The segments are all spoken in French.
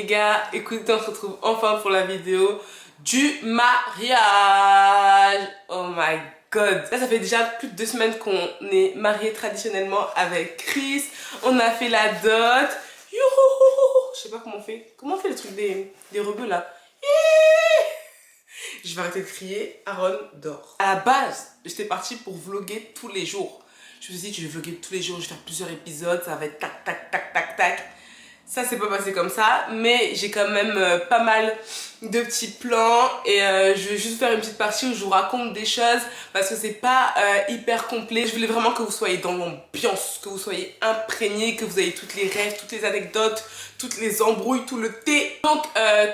gars, écoutez, on se retrouve enfin pour la vidéo du mariage. Oh my god. Là ça fait déjà plus de 2 semaines qu'on est mariés traditionnellement avec Chris. On a fait la dot. Youhou. Je sais pas comment on fait. Comment on fait le truc des rebeux là? Je vais arrêter de crier. Aaron dort. À la base, j'étais partie pour vlogger tous les jours. Je me suis dit, je vais vlogger tous les jours, je vais faire plusieurs épisodes, ça va être tac, tac, tac, tac, tac. Ça, c'est pas passé comme ça, mais j'ai quand même pas mal de petits plans et je vais juste faire une petite partie où je vous raconte des choses parce que c'est pas hyper complet. Je voulais vraiment que vous soyez dans l'ambiance, que vous soyez imprégnés, que vous ayez toutes les rêves, toutes les anecdotes, toutes les embrouilles, tout le thé. Donc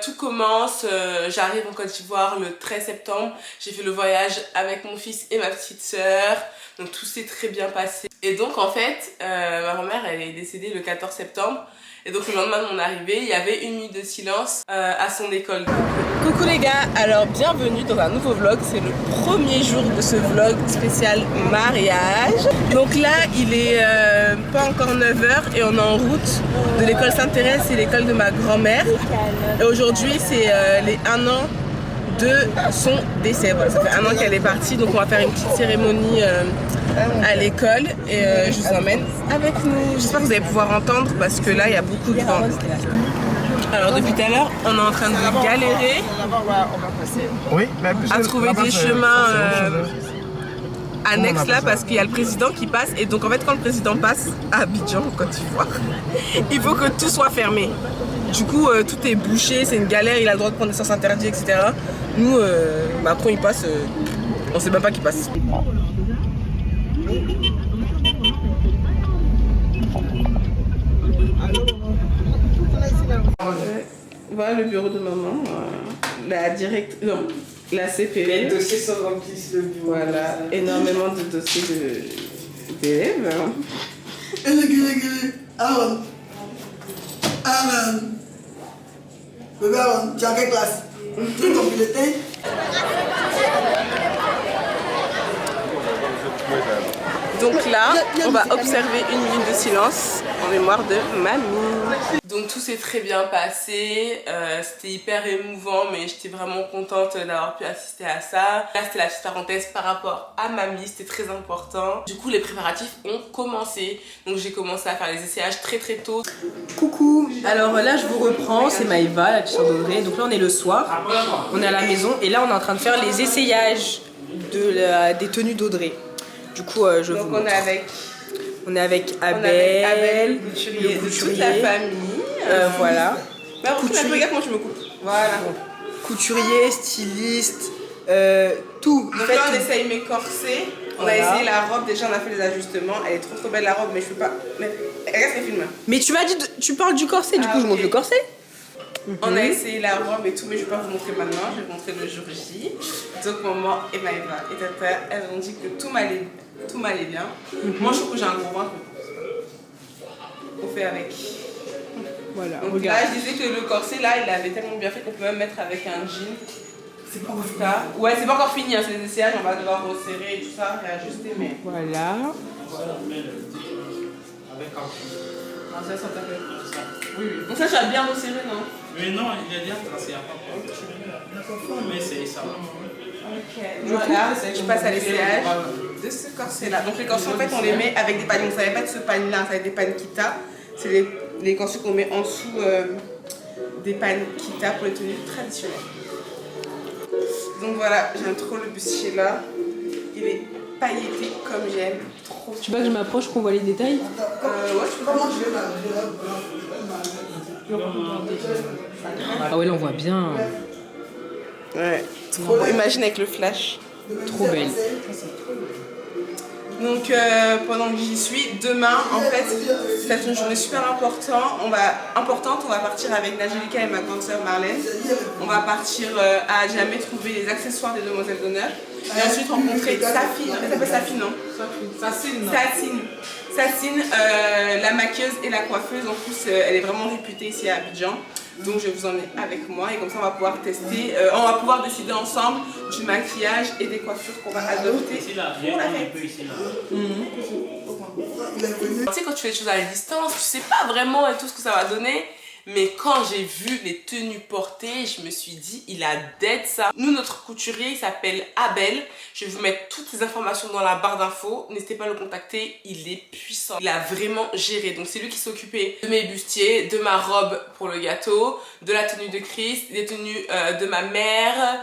tout commence, j'arrive en Côte d'Ivoire le 13 septembre. J'ai fait le voyage avec mon fils et ma petite sœur. Donc tout s'est très bien passé. Et donc en fait, ma grand-mère elle est décédée le 14 septembre. Et donc le lendemain de mon arrivée, il y avait une nuit de silence à son école. Coucou les gars, alors bienvenue dans un nouveau vlog. C'est le premier jour de ce vlog spécial mariage. Donc là, il est pas encore 9h et on est en route de l'école Sainte-Thérèse, c'est l'école de ma grand-mère. Et aujourd'hui, c'est les 1 an de son décès. Voilà, ça fait 1 an qu'elle est partie, donc on va faire une petite cérémonie à l'école et je vous emmène avec nous. J'espère que vous allez pouvoir entendre parce que là il y a beaucoup de vent. Alors depuis tout à l'heure on est en train de galérer à trouver des chemins annexes là parce qu'il y a le président qui passe et donc en fait quand le président passe à Abidjan en Côte d'Ivoire il faut que tout soit fermé. Du coup tout est bouché, c'est une galère, il a le droit de prendre des sens interdits etc. Nous Macron il passe, on sait même pas qu'il passe. Voilà le bureau de maman, la la CPE. Les dossiers sont remplis sur le bureau. Voilà, énormément de dossiers d'élèves. Aaron. Bébé Aaron, tu as quelle classe? Tu as ton bulletin? Donc là, on va observer une minute de silence en mémoire de mamie. Donc tout s'est très bien passé, c'était hyper émouvant mais j'étais vraiment contente d'avoir pu assister à ça. Là c'était la petite parenthèse par rapport à mamie, c'était très important. Du coup les préparatifs ont commencé, donc j'ai commencé à faire les essayages très tôt. Coucou, alors là je vous reprends, c'est Maëva, la petite d'Audrey. Donc là on est le soir, on est à la maison et là on est en train de faire les essayages des tenues d'Audrey. Du coup je vous montre. On est avec Abel, le couturier, de toute la famille. Voilà. Regarde comment je me coupe. Voilà. Couturier, styliste, tout. Donc là on essaye mes corsets. On a essayé la robe, déjà on a fait les ajustements. Elle est trop belle la robe mais je peux pas. Mais regarde ce film. Mais tu m'as dit, tu parles du corset, du coup je montre le corset. On a essayé la robe et tout, mais je vais pas vous montrer maintenant, je vais vous montrer le jour J. Donc maman et Maëva et Tata, elles ont dit que tout m'allait bien. Moi je trouve que j'ai un gros ventre. On fait avec. Voilà, donc regarde. là je disais que le corset là il avait tellement bien fait qu'on peut même mettre avec un jean. C'est pas encore fini. Ouais, c'est pas encore fini, hein, c'est les essayages, on va devoir resserrer et tout ça, réajuster, mais. Voilà. Non, ça sent un peu. Oui. Donc ça, tu as bien resserré, non? Mais non, il a déjà tracé à pas. Mais c'est ça. Ok. Voilà, je passe à l'essayage de ce corset-là. Donc les corsets, en fait, on les met avec des pagnes. Donc ça va pas être ce pagne-là, ça va être des pagnes Kita. C'est les corsets qu'on met en dessous des pagnes Kita pour les tenues traditionnelles. Donc voilà, j'aime trop le bustier là. Il est pailleté comme j'aime. Trop. Tu veux que je m'approche, qu'on voit les détails? Ouais, je peux pas manger là. Ah ouais, là on voit bien. Ouais, trop beau. Imagine avec le flash. Trop belle. Donc pendant que j'y suis, demain en fait, c'est une journée super importante. On va partir avec Nagelica et ma grande sœur Marlène. On va partir à Djamé trouver les accessoires des demoiselles d'honneur. Et ensuite rencontrer Safine, elle s'appelle Safine, non? Sacine, la maquilleuse et la coiffeuse. En plus, elle est vraiment réputée ici à Abidjan. Donc je vais vous emmener avec moi et comme ça on va pouvoir tester, on va pouvoir décider ensemble du maquillage et des coiffures qu'on va adopter pour la fête. Tu sais quand tu fais des choses à la distance, tu sais pas vraiment tout ce que ça va donner. Mais quand j'ai vu les tenues portées, je me suis dit, il a dead ça. Nous, notre couturier, il s'appelle Abel. Je vais vous mettre toutes les informations dans la barre d'infos. N'hésitez pas à le contacter, il est puissant. Il a vraiment géré. Donc c'est lui qui s'occupait de mes bustiers, de ma robe pour le gâteau, de la tenue de Chris, des tenues de ma mère,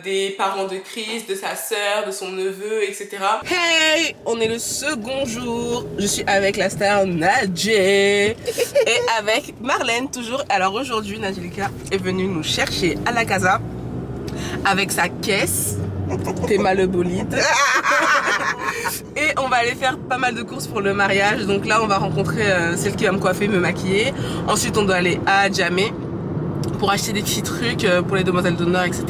des parents de Chris, de sa sœur, de son neveu, etc. Hey, on est le second jour. Je suis avec la star Nadjé et avec Marlène toujours. Alors aujourd'hui, Nadjelika est venue nous chercher à la casa avec sa caisse. Théma le bolide. Et on va aller faire pas mal de courses pour le mariage. Donc là, on va rencontrer celle qui va me coiffer, me maquiller. Ensuite, on doit aller à Djamé pour acheter des petits trucs pour les demoiselles d'honneur, etc.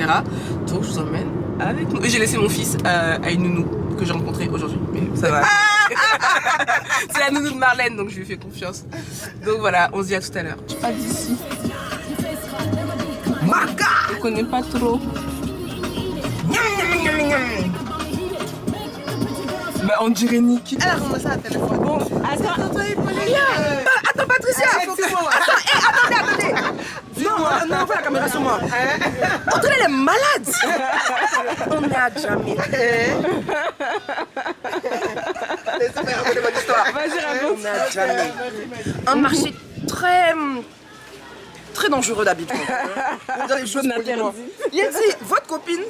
Donc je vous emmène avec nous. Et j'ai laissé mon fils à une nounou que j'ai rencontrée aujourd'hui. Mais ça va. C'est la nounou de Marlène, donc je lui fais confiance. Donc voilà, on se dit à tout à l'heure. Je suis pas d'ici. Je connais pas trop. Bah on dirait Niki. Elle a commencé à téléphone. Bon, attends Patricia. Attendez. Non, fais la caméra sur moi. Antoine, elle est malade. On est à Djamé. Vas-y, raconte. On est à Djamé. Un marché très dangereux d'habitude. Vous avez les choses poliment. Il a dit, votre copine,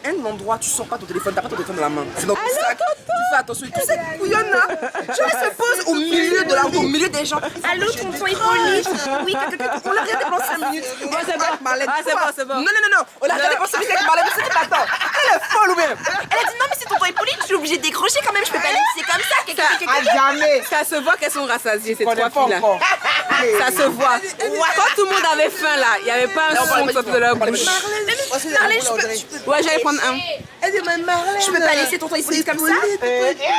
un endroit, tu sors pas ton téléphone, t'as pas ton téléphone dans la main. C'est dans ton sac, tu fais attention. Tous ces couillonnes là, tu vois, se pose au milieu de la route, au milieu des gens. Allô, tonton Hippolyte. Oui, on l'a regardé pendant 5 minutes. C'est bon. Non. On l'a regardé pendant 5 minutes avec Marlène, mais c'est pas attends. Elle est folle ou bien? Elle a dit, non, mais c'est tonton Hippolyte, je suis obligée de décrocher quand même, je peux pas laisser comme ça. À jamais. Ça se voit qu'elles sont rassasiées, ces On trois est pas filles là. encore. Ça se voit. Quand tout le monde avait faim là, il n'y avait pas un son qui sortait de leur bouche. Marlène, je peux. Ouais, j'allais prendre un. Elle dit, mais Marlène. Je peux pas laisser tonton Hippolyte comme ça.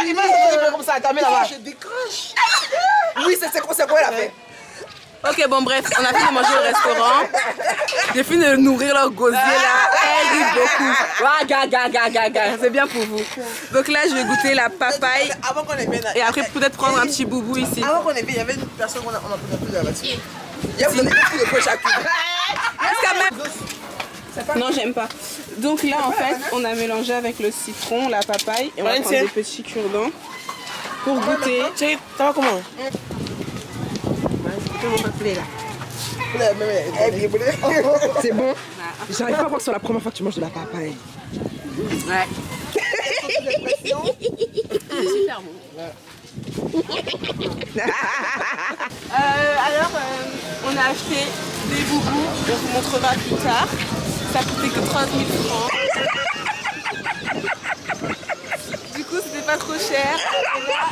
Il va se faire comme ça, t'as mis là-bas. Je décroche. Oui, c'est quoi elle a fait? Ok, bon, bref, on a fini de manger au restaurant. J'ai fini de nourrir leur gosier là. Elle rit beaucoup. Gaga. C'est bien pour vous. Donc là, je vais goûter la papaye. Avant qu'on ait bien. Et après, peut-être prendre un petit boubou ici. Avant qu'on ait bien, il y avait une personne qu'on a pris plus de la voiture. Il y a vous donné beaucoup de poches à cul. Non, j'aime pas. Donc là, en fait, on a mélangé avec le citron, la papaye. Et on va prendre des petits cure-dents pour goûter. Ça va comment? C'est bon. J'arrive pas à voir que c'est la première fois que tu manges de la papaye. Ouais. C'est super bon. Alors, on a acheté des boubous, on vous montrera plus tard. Ça coûtait que 30 000 francs. Du coup, c'était pas trop cher. Et là,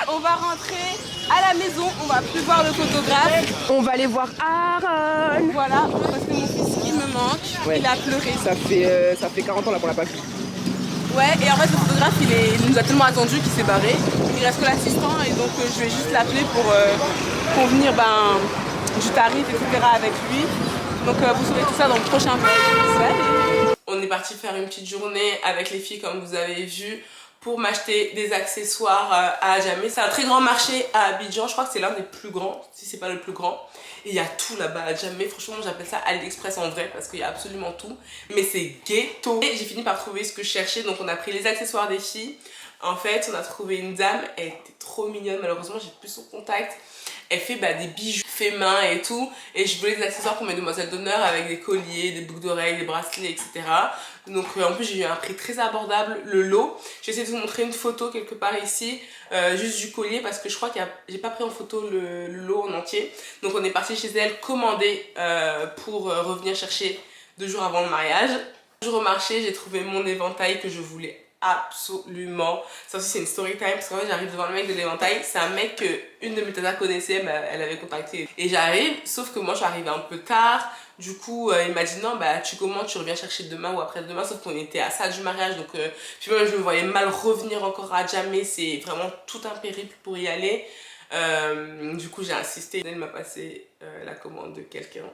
on va rentrer à la maison, on va plus voir le photographe. On va aller voir Aaron. Voilà, parce que mon fils, il me manque. Ouais. Il a pleuré. Ça fait 40 ans là pour la pas vu. Ouais, et en fait, le photographe, il nous a tellement attendu qu'il s'est barré. Il reste que l'assistant, et donc je vais juste l'appeler pour convenir du tarif, etc. avec lui. Donc vous saurez tout ça dans le prochain vlog. Salut! On est parti faire une petite journée avec les filles, comme vous avez vu, pour m'acheter des accessoires à Djamé. C'est un très grand marché à Abidjan, je crois que c'est l'un des plus grands, si c'est pas le plus grand. Et il y a tout là-bas à Djamé, franchement j'appelle ça AliExpress en vrai parce qu'il y a absolument tout. Mais c'est ghetto. Et j'ai fini par trouver ce que je cherchais, donc on a pris les accessoires des filles. En fait, on a trouvé une dame, elle était trop mignonne, malheureusement j'ai plus son contact. Elle fait des bijoux fait main et tout. Et je voulais des accessoires pour mes demoiselles d'honneur avec des colliers, des boucles d'oreilles, des bracelets, etc. Donc en plus j'ai eu un prix très abordable, le lot. J'ai essayé de vous montrer une photo quelque part ici, juste du collier parce que je crois que j'ai pas pris en photo le lot en entier. Donc on est parti chez elle commander pour revenir chercher 2 jours avant le mariage. Un jour au marché, j'ai trouvé mon éventail que je voulais absolument. Ça aussi c'est une story time parce qu'en fait j'arrive devant le mec de l'éventail. C'est un mec que une de mes tatas connaissait, elle avait contacté. Et j'arrive, sauf que moi je suis arrivée un peu tard. Du coup il m'a dit non tu commandes, tu reviens chercher demain ou après-demain. Sauf qu'on était à ça du mariage, donc puis même je me voyais mal revenir encore à Djamé. C'est vraiment tout un périple pour y aller. Du coup j'ai insisté. Elle m'a passé la commande de quelqu'un.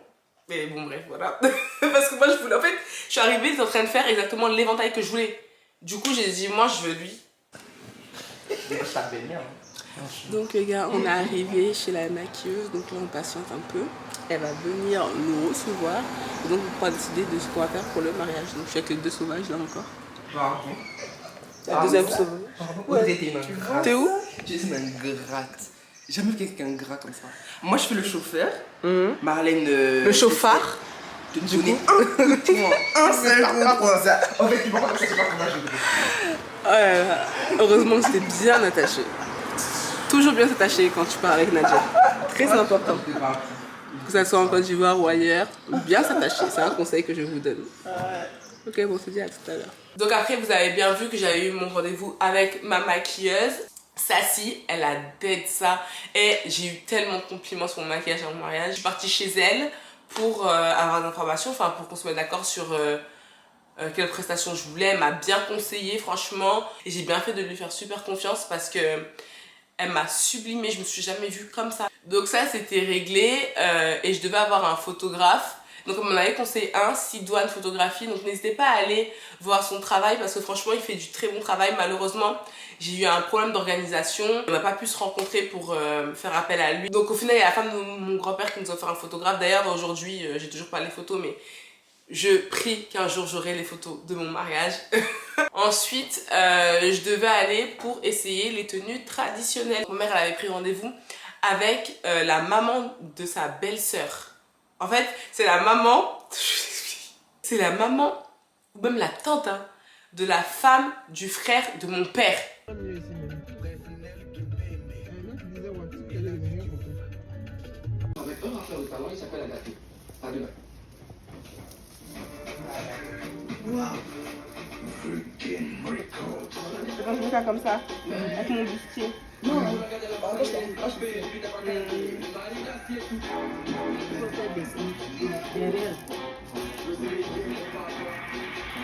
Mais bon bref voilà. Parce que moi je voulais, en fait je suis arrivée, ils étaient en train de faire exactement l'éventail que je voulais. Du coup j'ai dit moi je veux lui. Donc les gars, on est arrivé chez la maquilleuse, donc là on patiente un peu. elle va venir nous recevoir. Et donc, on pourra décider de ce qu'on va faire pour le mariage. Donc, je suis avec les deux sauvages là encore. Pardon. La deuxième sauvage. T'es où? Je suis une gratte. J'ai jamais vu quelqu'un gras comme ça. Moi, je fais le chauffeur. Marlène. Le chauffard. De me donner un seul coup pour ça. En fait, tu vois, comme ça, c'est pas comment je Heureusement que c'était bien attaché. Toujours bien s'attacher quand tu pars avec Nadia. Très important. Que ça soit en Côte d'Ivoire ou ailleurs, bien s'attacher. C'est un conseil que je vous donne. Ok, bon, on se dit à tout à l'heure. Donc après, vous avez bien vu que j'avais eu mon rendez-vous avec ma maquilleuse. Sassy, elle a dead ça. Et j'ai eu tellement de compliments sur mon maquillage à mon mariage. Je suis partie chez elle pour avoir des informations, enfin pour qu'on se mette d'accord sur quelle prestation je voulais. Elle m'a bien conseillé, franchement. Et j'ai bien fait de lui faire super confiance parce que elle m'a sublimée. Je me suis jamais vue comme ça. Donc ça, c'était réglé. Et je devais avoir un photographe. Donc on m'en avait conseillé un, Sidoine Photographie, donc n'hésitez pas à aller voir son travail parce que franchement il fait du très bon travail. Malheureusement j'ai eu un problème d'organisation, on n'a pas pu se rencontrer pour faire appel à lui. Donc au final il y a la femme de mon grand-père qui nous a offert un photographe. D'ailleurs aujourd'hui j'ai toujours pas les photos mais je prie qu'un jour j'aurai les photos de mon mariage. Ensuite je devais aller pour essayer les tenues traditionnelles. Ma mère elle avait pris rendez-vous avec la maman de sa belle-sœur. En fait, c'est la maman, c'est la maman, ou même la tante, hein, de la femme du frère de mon père. Je vais faire comme ça, avec mon bustier. Non,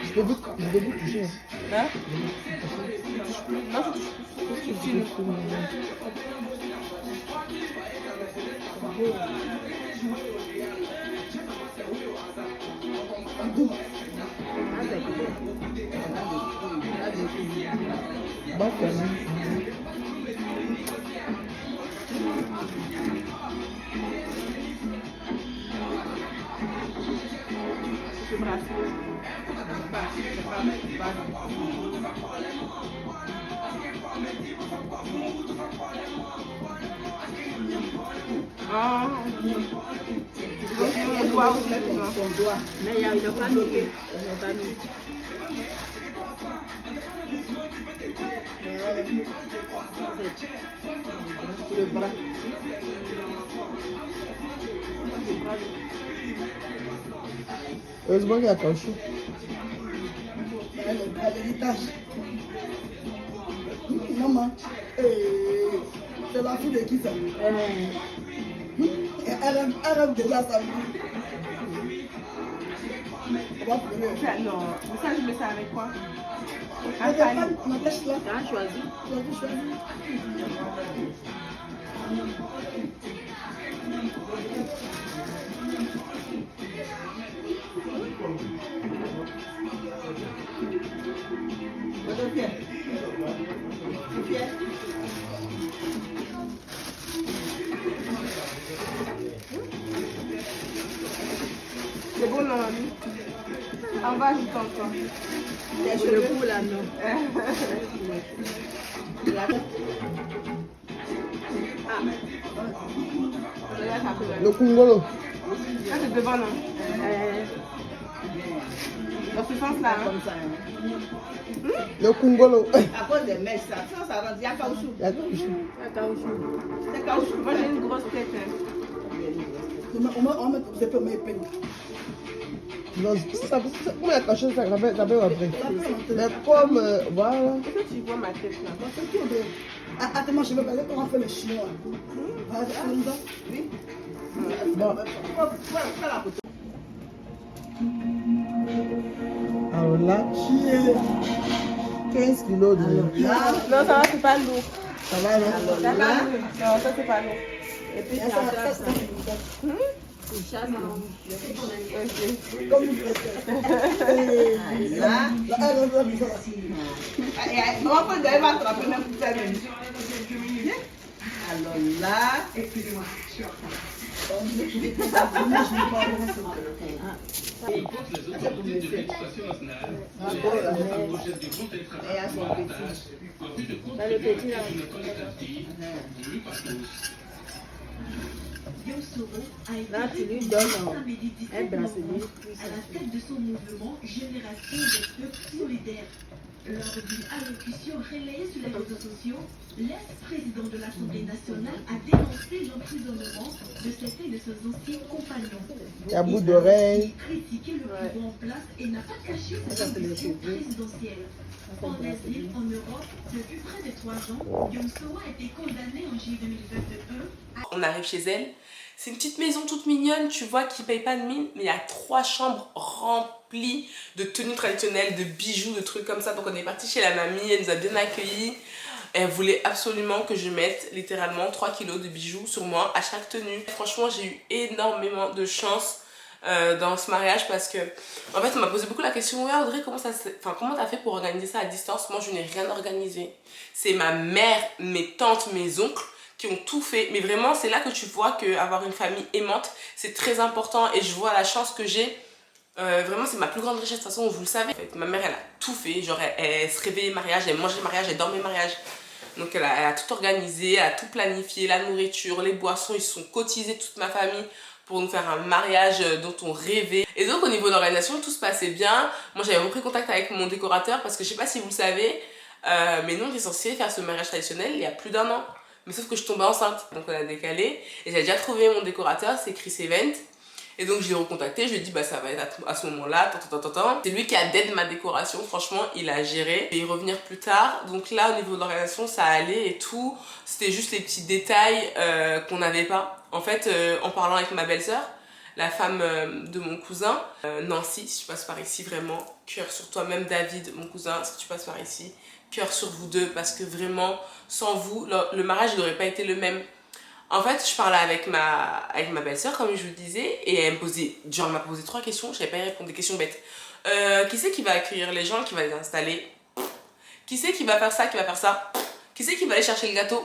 je peux vous toucher. Hein? Mais il y a une famille. Le bras. Heureusement qu'il y a ton chou. Elle a des taches. Maman, c'est la fille de qui ça? Elle rêve déjà ça. On va pleurer. Non, mais ça je le sais avec quoi? Ma tâche là. Tu as choisi. Tu as choisi. C'est bon, non, mamie? On va ajouter encore. Les cheveux là, non. Le Kungolo. Ça c'est devant, non? Dans ce sens-là, hein? Comme ça. Le Kungolo. À cause des mèches, ça rentre. Il y a caoutchouc. Il y a caoutchouc. C'est caoutchouc. Moi j'ai une grosse tête. Hein. On met des peu mes peines. Non, ça comment la cacher ça après. Mais comme voilà. Est-ce que tu vois ma tête là? Attends, je vais parler comment on fait le chinois. Oui. Bon. Alors là, qui est 15 kilos de... Non, ça va, c'est pas lourd. Ça va, non? Ça va? Non, ça c'est pas lourd. Et puis, Ça, une chasse en comme une là, on va pas d'aller m'attraper même pour faire une. Alors là, excusez-moi. Là, tu lui donnes un bracelet à la tête de son mouvement Génération des peuples solidaires. Lors d'une allocution relayée sur les réseaux sociaux, l'ex-président de l'Assemblée nationale a dénoncé l'emprisonnement de certains de ses anciens compagnons. Il y a bout d'oreille. Il a critiqué le pouvoir en place et n'a pas caché sa ambition présidentielle. En asile en Europe, depuis près de 3 ans, Yonsoa a été condamné en juillet 2021. On arrive chez elle. C'est une petite maison toute mignonne, tu vois, qui paye pas de mine, mais il y a 3 chambres remplies de tenues traditionnelles, de bijoux, de trucs comme ça. Donc on est parti chez la mamie, elle nous a bien accueillis. Elle voulait absolument que je mette littéralement 3 kilos de bijoux sur moi à chaque tenue. Franchement, j'ai eu énormément de chance dans ce mariage parce que, en fait, on m'a posé beaucoup la question, ouais Audrey, comment t'as fait pour organiser ça à distance? Moi, je n'ai rien organisé. C'est ma mère, mes tantes, mes oncles qui ont tout fait, mais vraiment c'est là que tu vois qu'avoir une famille aimante c'est très important et je vois la chance que j'ai, vraiment c'est ma plus grande richesse de toute façon, vous le savez. En fait, ma mère elle a tout fait, genre elle se réveillait mariage, elle mangeait mariage, elle dormait mariage, donc elle a tout organisé, elle a tout planifié, la nourriture, les boissons, ils se sont cotisés toute ma famille pour nous faire un mariage dont on rêvait. Et donc au niveau de l'organisation tout se passait bien. Moi j'avais repris contact avec mon décorateur parce que je sais pas si vous le savez, mais nous on était censé faire ce mariage traditionnel il y a plus d'1 an. Mais sauf que je tombais enceinte, donc on a décalé. Et j'ai déjà trouvé mon décorateur, c'est Chris Event. Et donc je l'ai recontacté, je lui ai dit bah ça va être à ce moment-là, C'est lui qui a d'aide ma décoration, franchement il a géré. Et y revenir plus tard, donc là au niveau de l'organisation ça allait et tout. C'était juste les petits détails qu'on n'avait pas. En fait, en parlant avec ma belle-sœur, la femme de mon cousin, Nancy, si tu passes par ici vraiment, cœur sur toi, même David, mon cousin, si tu passes par ici, cœur sur vous deux, parce que vraiment, sans vous, le mariage n'aurait pas été le même. En fait, je parlais avec ma belle-sœur, comme je vous disais, et elle m'a posé 3 questions, je savais pas y répondre, des questions bêtes. Qui c'est qui va accueillir les gens, qui va les installer? Qui c'est qui va faire ça, qui va faire ça? Qui c'est qui va aller chercher le gâteau?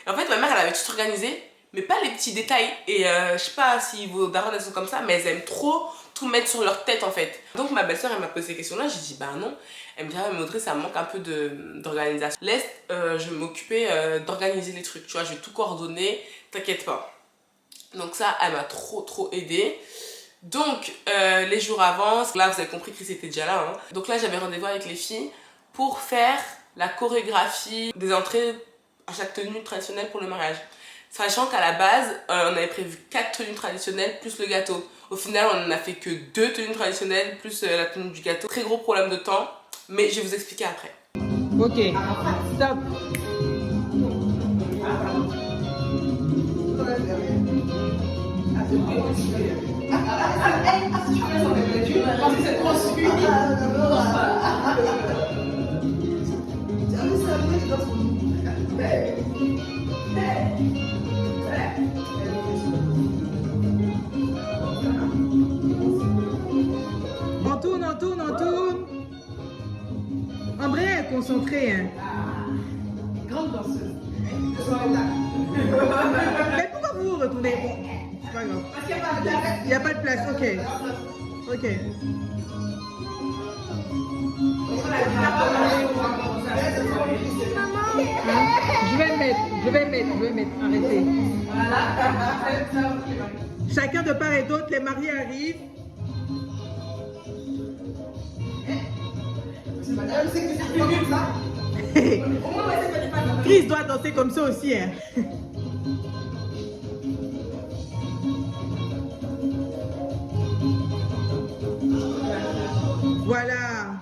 Et en fait, ma mère, elle avait tout organisé, mais pas les petits détails. Et je sais pas si vos darons elles sont comme ça, mais elles aiment trop tout mettre sur leur tête en fait. Donc ma belle-sœur, elle m'a posé ces questions-là, j'ai dit bah non. Elle me dit ah mais Audrey, ça manque un peu d'organisation. Laisse, je vais m'occuper d'organiser les trucs, tu vois, je vais tout coordonner, t'inquiète pas. Donc ça, elle m'a trop aidée. Donc les jours avancent, là vous avez compris que c'était déjà là. Hein. Donc là j'avais rendez-vous avec les filles pour faire la chorégraphie des entrées à chaque tenue traditionnelle pour le mariage. Sachant qu'à la base, on avait prévu 4 tenues traditionnelles plus le gâteau. Au final, on n'en a fait que 2 tenues traditionnelles plus la tenue du gâteau. Très gros problème de temps, mais je vais vous expliquer après. Ok, stop. On tourne. André est concentré. Hein. Grande danseuse. Mais pourquoi vous vous retournez? C'est pas grave. Parce qu'il n'y a pas de place. Il n'y a pas de place, ok. Ok. Hein? Je vais mettre. Arrêtez. Chacun de part et d'autre, les mariés arrivent. Chris doit danser comme ça aussi. Hein. Voilà.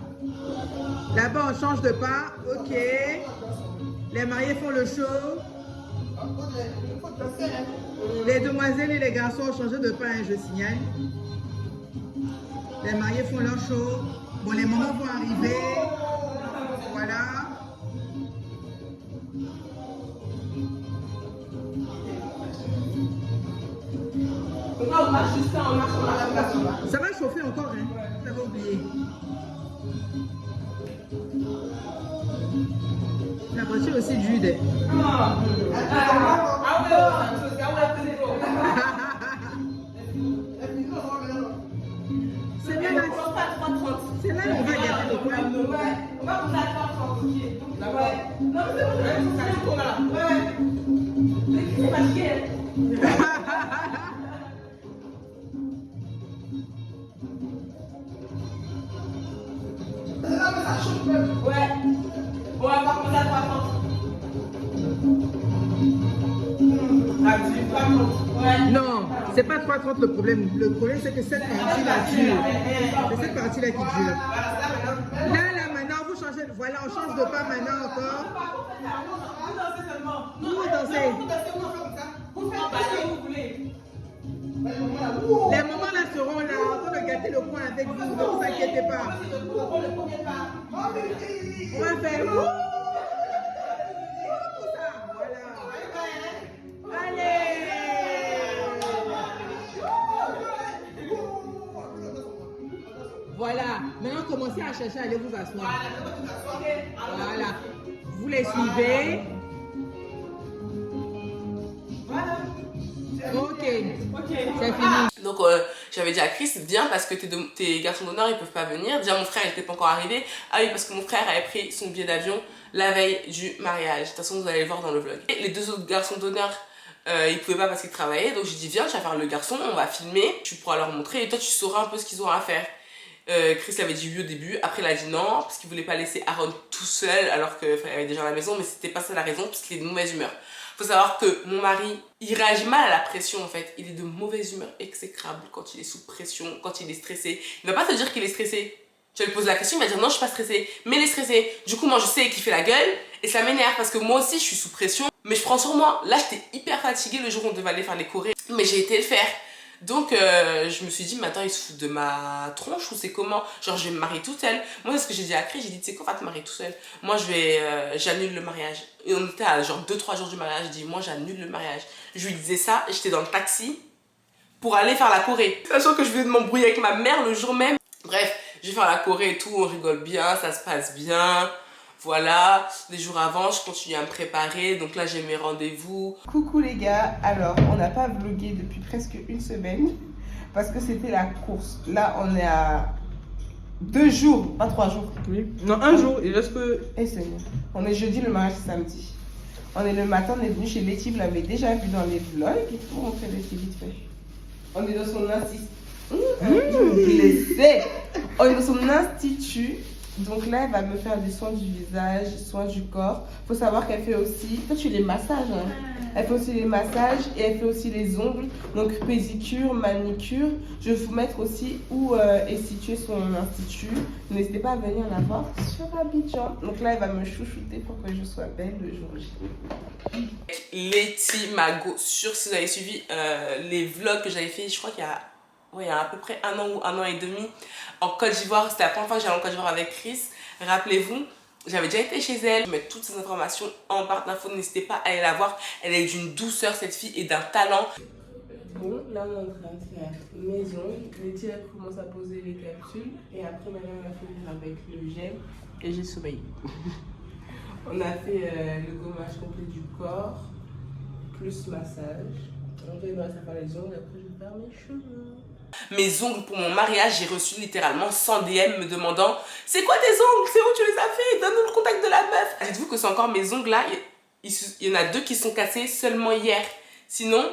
Là-bas, on change de pas. Ok. Les mariés font le show. Les demoiselles et les garçons ont changé de pas, hein, je signale. Les mariés font leur show. Bon, les moments vont arriver. Voilà. Ça va chauffer encore, hein? Ça va oublier. La voiture aussi du jude. 3h30. C'est là qu'on va gâter le coin. Ouais, on va commencer à 3h30. Ouais. Non, mais c'est bon, ça tourne là. Ouais. C'est fatigué. Ouais. On va pas commencer à 3h30. Ouais. Non, c'est pas 3h30 le problème. Le problème, c'est que cette partie-là dure. C'est cette partie-là qui dure. Là, maintenant, vous changez. Voilà, on change de pas maintenant encore. Vous dansez. Les moments là seront là, en train de gâter le coin avec vous. Ne vous inquiétez pas. On va faire. Voilà, maintenant commencez à chercher à aller vous asseoir. Voilà, vous les suivez. Ok, c'est fini. Donc j'avais dit à Chris, viens parce que tes garçons d'honneur ils peuvent pas venir. Déjà mon frère il était pas encore arrivé. Ah oui, parce que mon frère avait pris son billet d'avion la veille du mariage. De toute façon vous allez le voir dans le vlog. Et les deux autres garçons d'honneur ils pouvaient pas parce qu'ils travaillaient. Donc j'ai dit viens, tu vas faire le garçon, on va filmer, tu pourras leur montrer et toi tu sauras un peu ce qu'ils ont à faire. Chris l'avait dit oui au début, après il a dit non parce qu'il voulait pas laisser Aaron tout seul alors qu'il avait déjà à la maison, mais c'était pas ça la raison parce qu'il est de mauvaise humeur. Faut savoir que mon mari, il réagit mal à la pression en fait, il est de mauvaise humeur exécrable quand il est sous pression, quand il est stressé. Il va pas te dire qu'il est stressé. Tu vas lui poser la question, il va dire non je suis pas stressé, mais il est stressé. Du coup moi je sais qu'il fait la gueule et ça m'énerve parce que moi aussi je suis sous pression, mais je prends sur moi. Là j'étais hyper fatiguée le jour où on devait aller faire les chorés, mais j'ai été le faire. Donc je me suis dit, mais attends, il se fout de ma tronche ou c'est comment? Genre je vais me marier toute seule. Moi c'est ce que j'ai dit à Chris, j'ai dit tu sais quoi, va te marier tout seul. Moi j'annule le mariage. Et on était à genre 2-3 jours du mariage, j'ai dit moi j'annule le mariage. Je lui disais ça, et j'étais dans le taxi pour aller faire la Corée. Sachant que je venais de m'embrouiller avec ma mère le jour même. Bref, je vais faire la Corée et tout, on rigole bien, ça se passe bien. Voilà, des jours avant, je continue à me préparer, donc là j'ai mes rendez-vous. Coucou les gars, alors on n'a pas vlogué depuis presque une semaine parce que c'était la course. Là on est à 2 jours, pas 3 jours. Oui. Non, un jour, il reste que. Et c'est bon. On est jeudi, le mariage c'est samedi. On est le matin, on est venu chez Letty, vous l'avez déjà vu dans les vlogs. Il faut montrer Letty vite fait. On est dans son institut. On est dans son institut. Donc là, elle va me faire des soins du visage, soins du corps. Faut savoir qu'elle fait aussi... Toi, tu les massages, hein. Elle fait aussi les massages et elle fait aussi les ongles. Donc pédicure, manicure. Je vais vous mettre aussi où est situé son institut. N'hésitez pas à venir la voir sur Abidjan. Donc là, elle va me chouchouter pour que je sois belle le jour J. Letty Mago, sur si vous avez suivi les vlogs que j'avais fait, je crois qu'il y a... Ouais, il y a à peu près 1 an ou 1 an et demi en Côte d'Ivoire. C'était la première fois que j'allais en Côte d'Ivoire avec Chris. Rappelez-vous, j'avais déjà été chez elle. Je vais mettre toutes ces informations en barre d'infos. N'hésitez pas à aller la voir. Elle est d'une douceur, cette fille, et d'un talent. Bon, là on est en train de faire maison. Letty elle commence à poser les capsules. Et après, maintenant, on va finir avec le gel. Et j'ai sommeillé. On a fait le gommage complet du corps, plus massage. On va faire les ongles, après je vais faire mes cheveux. Mes ongles pour mon mariage, j'ai reçu littéralement 100 DM me demandant c'est quoi tes ongles, c'est où tu les as fait, donne-nous le contact de la meuf. Dites-vous que c'est encore mes ongles là, il y en a 2 qui sont cassés seulement hier. Sinon,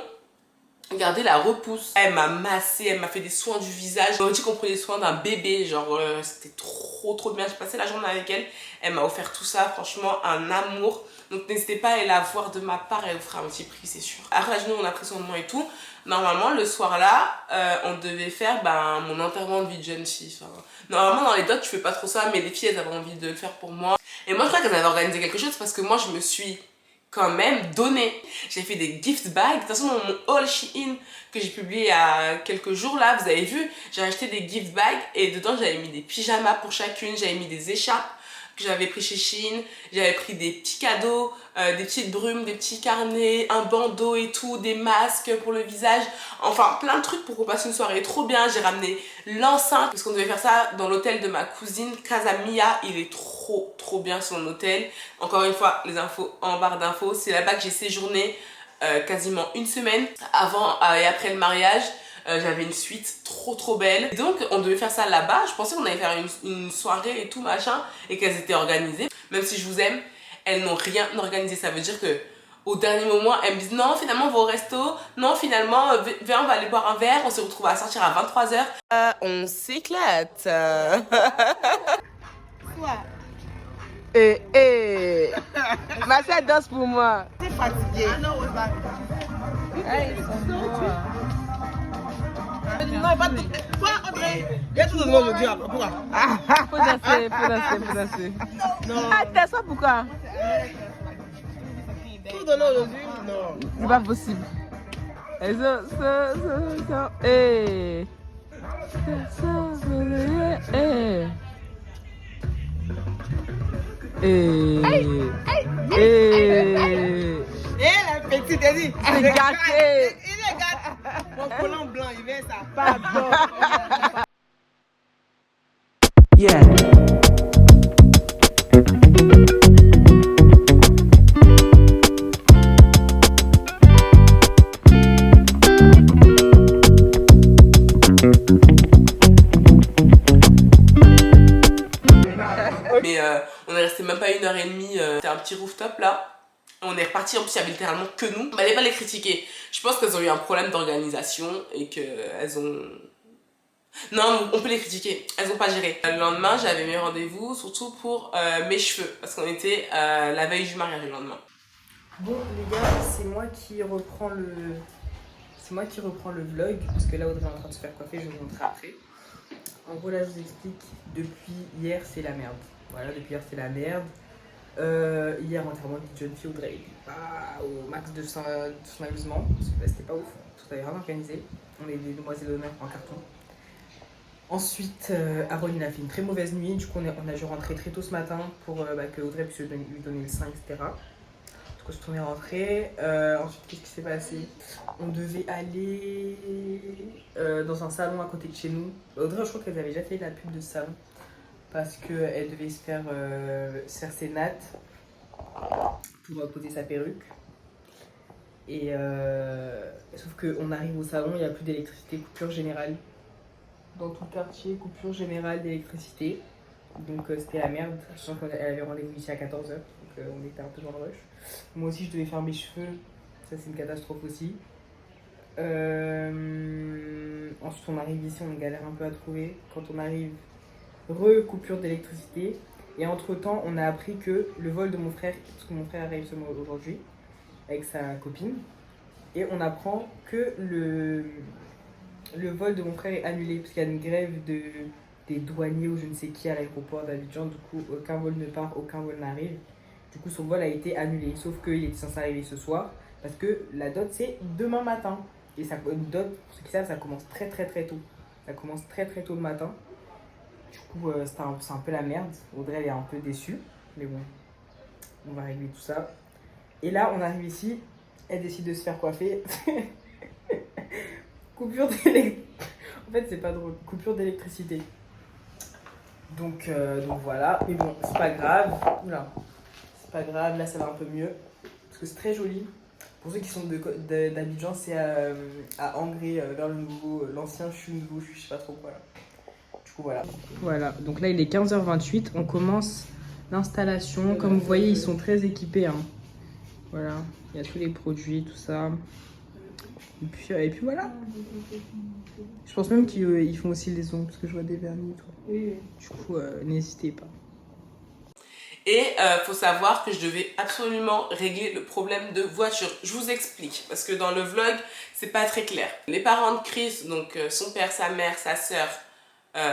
regardez la repousse. Elle m'a massé, elle m'a fait des soins du visage. On dit qu'on prenait soin d'un bébé, genre c'était trop bien. J'ai passé la journée avec elle, elle m'a offert tout ça, franchement un amour. Donc n'hésitez pas à aller la voir de ma part, elle vous fera un petit prix c'est sûr. Après nous on a pris son nom et tout. Normalement le soir là, on devait faire mon enterrement de vie de jeune fille. Enfin, normalement dans les dots tu fais pas trop ça, mais les filles elles avaient envie de le faire pour moi. Et moi je crois qu'elles avaient organisé quelque chose parce que moi je me suis quand même donné. J'ai fait des gift bags. De toute façon dans mon haul Shein que j'ai publié il y a quelques jours là, vous avez vu, j'ai acheté des gift bags et dedans j'avais mis des pyjamas pour chacune, j'avais mis des écharpes que j'avais pris chez Shein, j'avais pris des petits cadeaux, des petites brumes, des petits carnets, un bandeau et tout, des masques pour le visage, enfin plein de trucs pour qu'on passe une soirée trop bien. J'ai ramené l'enceinte parce qu'on devait faire ça dans l'hôtel de ma cousine Casa Mia, il est trop bien son hôtel. Encore une fois les infos en barre d'infos, c'est là-bas que j'ai séjourné quasiment une semaine avant et après le mariage. J'avais une suite trop belle. Et donc on devait faire ça là-bas. Je pensais qu'on allait faire une soirée et tout machin et qu'elles étaient organisées. Même si je vous aime, elles n'ont rien organisé. Ça veut dire que au dernier moment, elles me disent non, finalement on va au resto. Non, finalement, viens, on va aller boire un verre. On se retrouve à sortir à 23 h. On s'éclate. Ma sœur danse pour moi. T'es fatiguée. Ah non, on va. Non, il va te... Toi, André, il y a tout le monde aujourd'hui. Pourquoi? Faut danser. Non. Ah, t'es ça pourquoi? Tout donner aujourd'hui? Non. C'est pas possible. La petite, elle dit. C'est gâté. Il est gâté. Mon collant blanc, il vient ça. Pardon. Yeah. Mais on est resté même pas 1h30. C'était un petit rooftop là. On est reparti, en plus il y avait littéralement que nous. On n'allait pas les critiquer. Je pense qu'elles ont eu un problème d'organisation et qu'elles ont... Non, on peut les critiquer, elles ont pas géré. Le lendemain, j'avais mes rendez-vous, surtout pour mes cheveux, parce qu'on était la veille du mariage le lendemain. Bon les gars, c'est moi qui reprends le vlog, parce que là Audrey est en train de se faire coiffer, je vais vous montrer après. En gros là je vous explique, depuis hier c'est la merde. Voilà, depuis hier c'est la merde. Hier enterrement de jeune fille, Audrey était pas au max de son amusement, parce que là c'était pas ouf, tout avait rien organisé. On est des demoiselles d'honneur en carton. Ensuite, Aaron il a fait une très mauvaise nuit, du coup on a dû rentrer très tôt ce matin pour que Audrey puisse lui donner le sein, etc. Du coup on est rentré. Ensuite, qu'est-ce qui s'est passé? On devait aller dans un salon à côté de chez nous. Audrey, je crois qu'elle avait déjà fait la pub de ce salon parce qu'elle devait se faire ses nattes pour poser sa perruque. Et sauf qu'on arrive au salon, il n'y a plus d'électricité, coupure générale. Dans tout le quartier, coupure générale d'électricité. Donc c'était la merde. Je sens qu'elle avait rendez-vous ici à 14 h, donc on était un peu dans le rush. Moi aussi je devais faire mes cheveux, ça c'est une catastrophe aussi. Ensuite on arrive ici, on galère un peu à trouver. Quand on arrive, coupure d'électricité. Et entre temps on a appris que le vol de mon frère, parce que mon frère arrive seulement aujourd'hui avec sa copine. Et on apprend que le vol de mon frère est annulé parce qu'il y a une grève des douaniers ou je ne sais qui à l'aéroport d'Abidjan. Du coup, aucun vol ne part, aucun vol n'arrive. Du coup, son vol a été annulé. Sauf qu'il était censé arriver ce soir parce que la dot, c'est demain matin. Et ça, une dot, pour ceux qui savent, ça commence très tôt. Ça commence très tôt le matin. Du coup, c'est un peu la merde. Audrey, elle est un peu déçue. Mais bon, on va régler tout ça. Et là, on arrive ici. Elle décide de se faire coiffer. Coupure d'électricité. En fait, c'est pas drôle. Coupure d'électricité. Donc voilà. Mais bon, c'est pas grave. Oula. C'est pas grave. Là, ça va un peu mieux. Parce que c'est très joli. Pour ceux qui sont d'Abidjan, c'est à Angré, vers l'ancien CHU, nouveau CHU, je sais pas trop quoi. Là. Du coup, voilà. Voilà. Donc là, il est 15h28. On commence l'installation. Comme vous voyez, ils sont très équipés. Hein. Voilà. Il y a tous les produits, tout ça. Et puis voilà. Je pense même qu'ils font aussi les ongles parce que je vois des vernis et tout. Oui. Du coup, n'hésitez pas. Et faut savoir que je devais absolument régler le problème de voiture. Je vous explique parce que dans le vlog, c'est pas très clair. Les parents de Chris, donc son père, sa mère, sa soeur,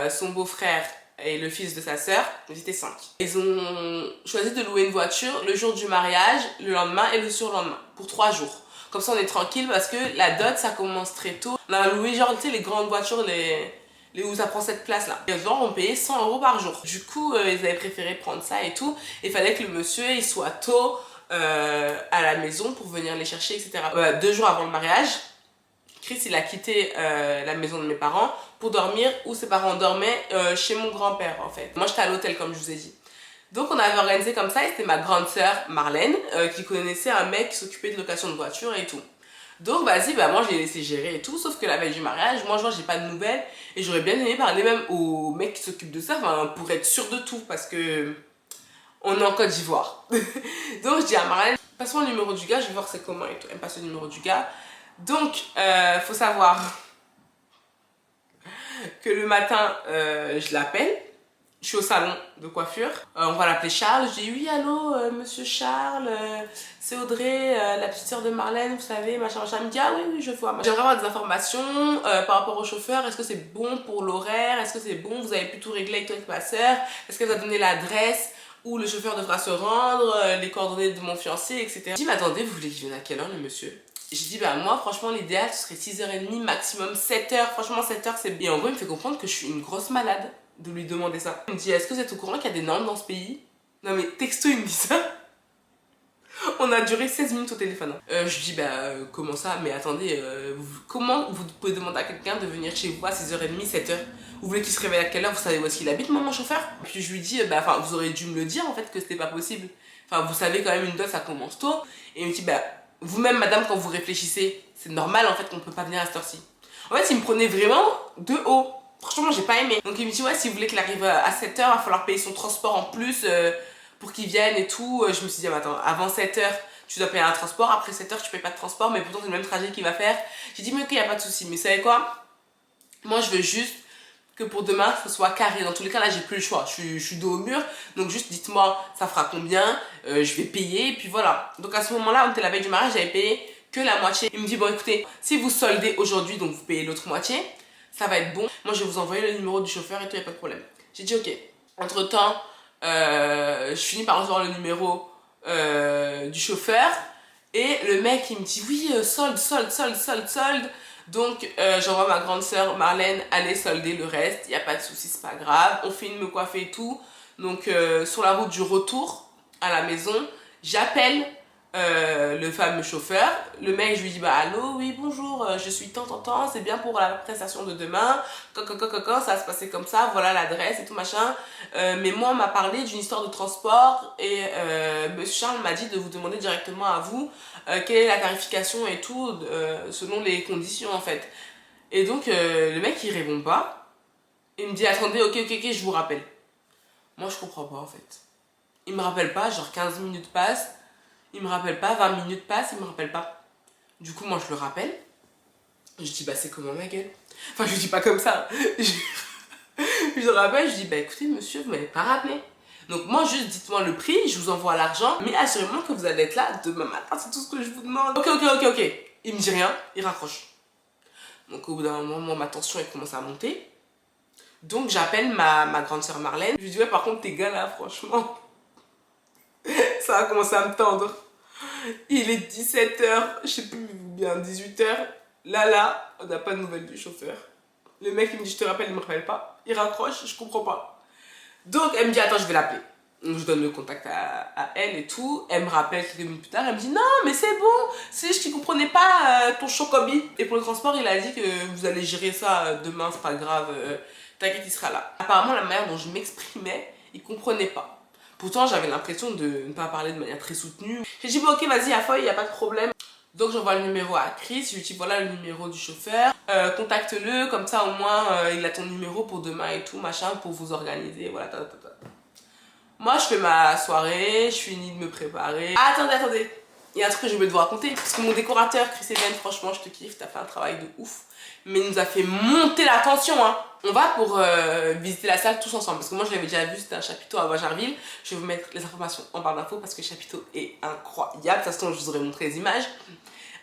son beau-frère et le fils de sa soeur, ils étaient 5. Ils ont choisi de louer une voiture le jour du mariage, le lendemain et le surlendemain pour 3 jours. Comme ça on est tranquille parce que la dot ça commence très tôt. On a loué genre tu sais les grandes voitures où ça prend cette place là. Les gens ont payé 100 € par jour. Du coup ils avaient préféré prendre ça et tout. Il fallait que le monsieur il soit tôt à la maison pour venir les chercher etc. 2 jours avant le mariage, Chris il a quitté la maison de mes parents pour dormir où ses parents dormaient chez mon grand-père en fait. Moi j'étais à l'hôtel comme je vous ai dit. Donc on avait organisé comme ça et c'était ma grande sœur Marlène qui connaissait un mec qui s'occupait de location de voiture et tout. Donc vas-y, bah moi je l'ai laissé gérer et tout, sauf que la veille du mariage, moi je vois j'ai pas de nouvelles et j'aurais bien aimé parler même au mec qui s'occupe de ça, enfin, pour être sûr de tout parce que on est en Côte d'Ivoire. Donc je dis à Marlène, passe-moi le numéro du gars, je vais voir c'est comment et tout. Elle me passe le numéro du gars. Donc faut savoir que le matin je l'appelle. Je suis au salon de coiffure, on va l'appeler Charles. Je dis oui, allô, monsieur Charles, c'est Audrey, la petite sœur de Marlène, vous savez, machin, machin. Elle me dit ah oui, je vois. J'aimerais avoir des informations par rapport au chauffeur. Est-ce que c'est bon pour l'horaire? Est-ce que c'est bon? Vous avez pu tout régler avec toi et avec ma sœur? Est-ce qu'elle vous a donné l'adresse où le chauffeur devra se rendre, les coordonnées de mon fiancé, etc. Je dis mais attendez, vous voulez qu'il vienne à quelle heure le monsieur? J'ai dit bah moi franchement l'idéal ce serait 6h30 maximum 7h, franchement 7h c'est bien. En gros il me fait comprendre que je suis une grosse malade de lui demander ça. Il me dit est-ce que vous êtes au courant qu'il y a des normes dans ce pays? Non mais texto il me dit ça. On a duré 16 minutes au téléphone. Je dis bah comment ça? Mais attendez, comment vous pouvez demander à quelqu'un de venir chez vous à 6h30, 7h? Vous voulez qu'il se réveille à quelle heure? Vous savez où est-ce qu'il habite moi mon chauffeur? Puis je lui dis bah enfin vous auriez dû me le dire en fait que c'était pas possible. Enfin vous savez quand même une dot ça commence tôt. Et il me dit bah vous-même madame quand vous réfléchissez, c'est normal en fait qu'on peut pas venir à cette heure-ci. En fait il me prenait vraiment de haut. Franchement j'ai pas aimé. Donc il me dit ouais si vous voulez qu'il arrive à 7h, il va falloir payer son transport en plus pour qu'il vienne et tout. Je me suis dit ah, attends, avant 7h tu dois payer un transport, après 7h tu payes pas de transport, mais pourtant c'est le même trajet qu'il va faire. J'ai dit mais ok y a pas de souci, mais vous savez quoi? Moi je veux juste que pour demain ce soit carré. Dans tous les cas là j'ai plus le choix, je suis dos au mur, donc juste dites-moi ça fera combien, je vais payer et puis voilà. Donc à ce moment là on était la veille du mariage, j'avais payé que la moitié. Il me dit bon écoutez si vous soldez aujourd'hui donc vous payez l'autre moitié, ça va être bon, moi je vais vous envoyer le numéro du chauffeur et tout, y a pas de problème. J'ai dit ok. Entre temps je finis par recevoir le numéro du chauffeur et le mec il me dit oui solde. Donc j'envoie ma grande sœur Marlène aller solder le reste, il n'y a pas de souci, c'est pas grave. On finit de me coiffer et tout. Donc sur la route du retour à la maison, j'appelle le fameux chauffeur. Le mec je lui dis bah allô, oui bonjour, je suis tant, c'est bien pour la prestation de demain. Ça va se passer comme ça, voilà l'adresse et tout machin. Mais moi on m'a parlé d'une histoire de transport et monsieur Charles m'a dit de vous demander directement à vous quelle est la tarification et tout selon les conditions en fait. Et donc le mec il répond pas. Il me dit attendez ok je vous rappelle. Moi je comprends pas en fait. Il me rappelle pas, genre 15 minutes passent. Il me rappelle pas, 20 minutes passent, il me rappelle pas. Du coup moi je le rappelle. Je dis bah c'est comment ma gueule? Enfin je dis pas comme ça. Je le rappelle, je dis bah écoutez monsieur vous m'avez pas rappelé. Donc moi juste dites-moi le prix, je vous envoie l'argent, mais assurez-moi que vous allez être là demain matin, c'est tout ce que je vous demande. Ok. Il me dit rien, il raccroche. Donc au bout d'un moment, ma tension elle commence à monter. Donc j'appelle ma grande sœur Marlène. Je lui dis ouais par contre tes gars là franchement, ça a commencé à me tendre. Il est 17h, je sais plus bien 18h. Là, on n'a pas de nouvelles du chauffeur. Le mec il me dit je te rappelle, il me rappelle pas. Il raccroche, je comprends pas. Donc elle me dit attends je vais l'appeler. Donc je donne le contact à elle et tout. Elle me rappelle quelques minutes plus tard, elle me dit non mais c'est bon, c'est juste qu'il comprenait pas ton chocobi. Et pour le transport il a dit que vous allez gérer ça demain, c'est pas grave, t'inquiète il sera là. Apparemment la manière dont je m'exprimais, il comprenait pas. Pourtant j'avais l'impression de ne pas parler de manière très soutenue. J'ai dit bon ok vas-y à feuille, y a pas de problème. Donc j'envoie le numéro à Chris, je lui dis voilà le numéro du chauffeur, contacte-le, comme ça au moins il a ton numéro pour demain et tout, machin, pour vous organiser, voilà. Moi je fais ma soirée, je finis de me préparer. Attendez, il y a un truc que j'ai oublié de vous raconter, parce que mon décorateur Chris Evans, franchement je te kiffe, t'as fait un travail de ouf, mais il nous a fait monter la tension hein. On va pour visiter la salle tous ensemble, parce que moi je l'avais déjà vu, c'était un chapiteau à Boisjarville. Je vais vous mettre les informations en barre d'infos parce que le chapiteau est incroyable, de toute façon je vous aurais montré les images.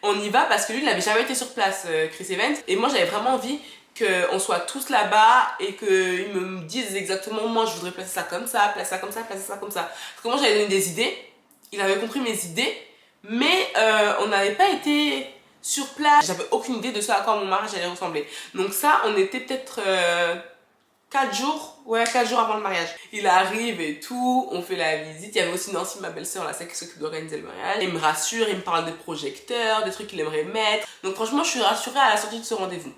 On y va parce que lui il n'avait jamais été sur place, Chris Evans, et moi j'avais vraiment envie qu'on soit tous là-bas et qu'ils me disent exactement moi je voudrais placer ça comme ça, placer ça comme ça, placer ça comme ça. Parce que moi j'avais donné des idées, il avait compris mes idées, mais on n'avait pas été sur place. J'avais aucune idée de ce à quoi mon mariage allait ressembler. Donc ça, on était peut-être 4 jours avant le mariage. Il arrive et tout, on fait la visite. Il y avait aussi Nancy, ma belle-sœur, là, celle qui s'occupe d'organiser le mariage. Il me rassure, il me parle des projecteurs, des trucs qu'il aimerait mettre. Donc franchement, je suis rassurée à la sortie de ce rendez-vous.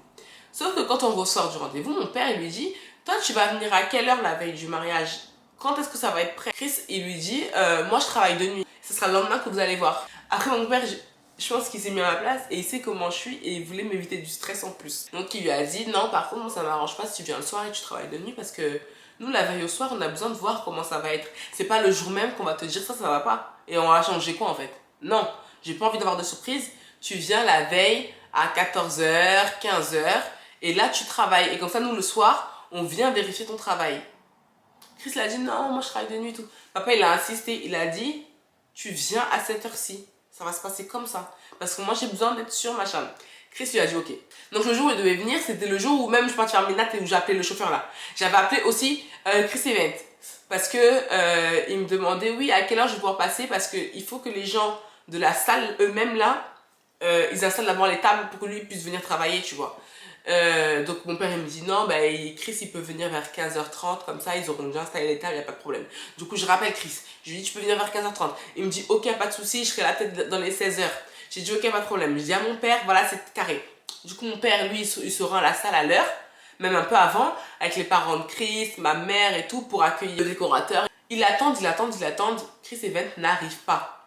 Sauf que quand on ressort du rendez-vous, mon père, il lui dit « Toi, tu vas venir à quelle heure la veille du mariage? Quand est-ce que ça va être prêt ?» Chris, il lui dit « Moi, je travaille de nuit. Ce sera le lendemain que vous allez voir. » Après, mon père, Je pense qu'il s'est mis à ma place et il sait comment je suis et il voulait m'éviter du stress en plus. Donc il lui a dit non, par contre, moi, ça m'arrange pas si tu viens le soir et tu travailles de nuit parce que nous, la veille au soir, on a besoin de voir comment ça va être. C'est pas le jour même qu'on va te dire ça va pas. Et on va changer quoi en fait? Non, j'ai pas envie d'avoir de surprise. Tu viens la veille à 14h, 15h et là tu travailles. Et comme ça, nous, le soir, on vient vérifier ton travail. Chris l'a dit non, moi je travaille de nuit et tout. Papa, il a insisté, il a dit tu viens à cette heure-ci. Ça va se passer comme ça. Parce que moi, j'ai besoin d'être sûre, machin. Chris lui a dit ok. Donc le jour où il devait venir, c'était le jour où même je partais faire mes nattes et où j'ai appelé le chauffeur là. J'avais appelé aussi Chris Event. Parce que il me demandait oui, à quelle heure je vais pouvoir passer. Parce qu'il faut que les gens de la salle eux-mêmes là, ils installent d'abord les tables pour que lui puisse venir travailler, tu vois. Donc mon père il me dit non, bah, Chris il peut venir vers 15h30 comme ça ils auront déjà installé les tables, il n'y a pas de problème. Du coup je rappelle Chris, je lui dis tu peux venir vers 15h30. Il me dit ok, pas de souci, je serai là peut-être dans les 16h. J'ai dit ok, pas de problème. Je dis à mon père voilà, c'est carré. Du coup mon père lui il se rend à la salle à l'heure, même un peu avant, avec les parents de Chris, ma mère et tout pour accueillir le décorateur. Ils attendent. Chris Event n'arrive pas.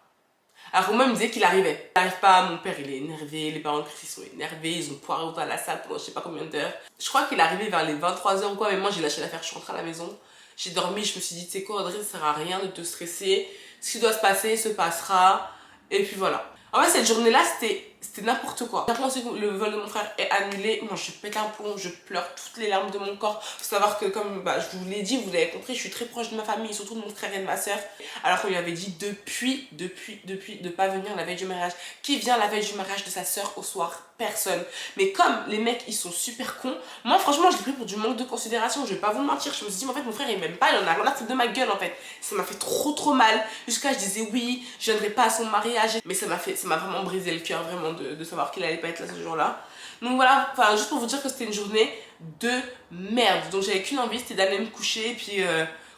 Alors moi, il me disait qu'il arrivait. Il n'arrive pas, mon père il est énervé, les parents de Chris sont énervés, ils ont poiré autour à la salle pendant je sais pas combien d'heures. Je crois qu'il est arrivé vers les 23h ou quoi, mais moi j'ai lâché l'affaire, je suis rentrée à la maison. J'ai dormi, je me suis dit, tu sais quoi Audrey, ça sert à rien de te stresser. Ce qui doit se passer, se passera. Et puis voilà. En fait, cette journée-là, c'était n'importe quoi. Après, ensuite, le vol de mon frère est annulé. Moi, je pète un plomb, je pleure toutes les larmes de mon corps. Faut savoir que, comme je vous l'ai dit, vous l'avez compris, je suis très proche de ma famille, surtout de mon frère et de ma soeur. Alors qu'on lui avait dit depuis, de pas venir la veille du mariage. Qui vient la veille du mariage de sa soeur au soir? Personne. Mais comme les mecs, ils sont super cons, moi, franchement, je l'ai pris pour du manque de considération. Je vais pas vous mentir. Je me suis dit, mais en fait, mon frère, il m'aime pas, il en a rien à foutre de ma gueule, en fait. Ça m'a fait trop mal. Jusqu'à je disais oui, je viendrai pas à son mariage. Mais ça m'a vraiment brisé le cœur, vraiment, de savoir qu'il allait pas être là ce jour-là. Donc voilà, enfin, juste pour vous dire que c'était une journée de merde. Donc j'avais qu'une envie, c'était d'aller me coucher, et puis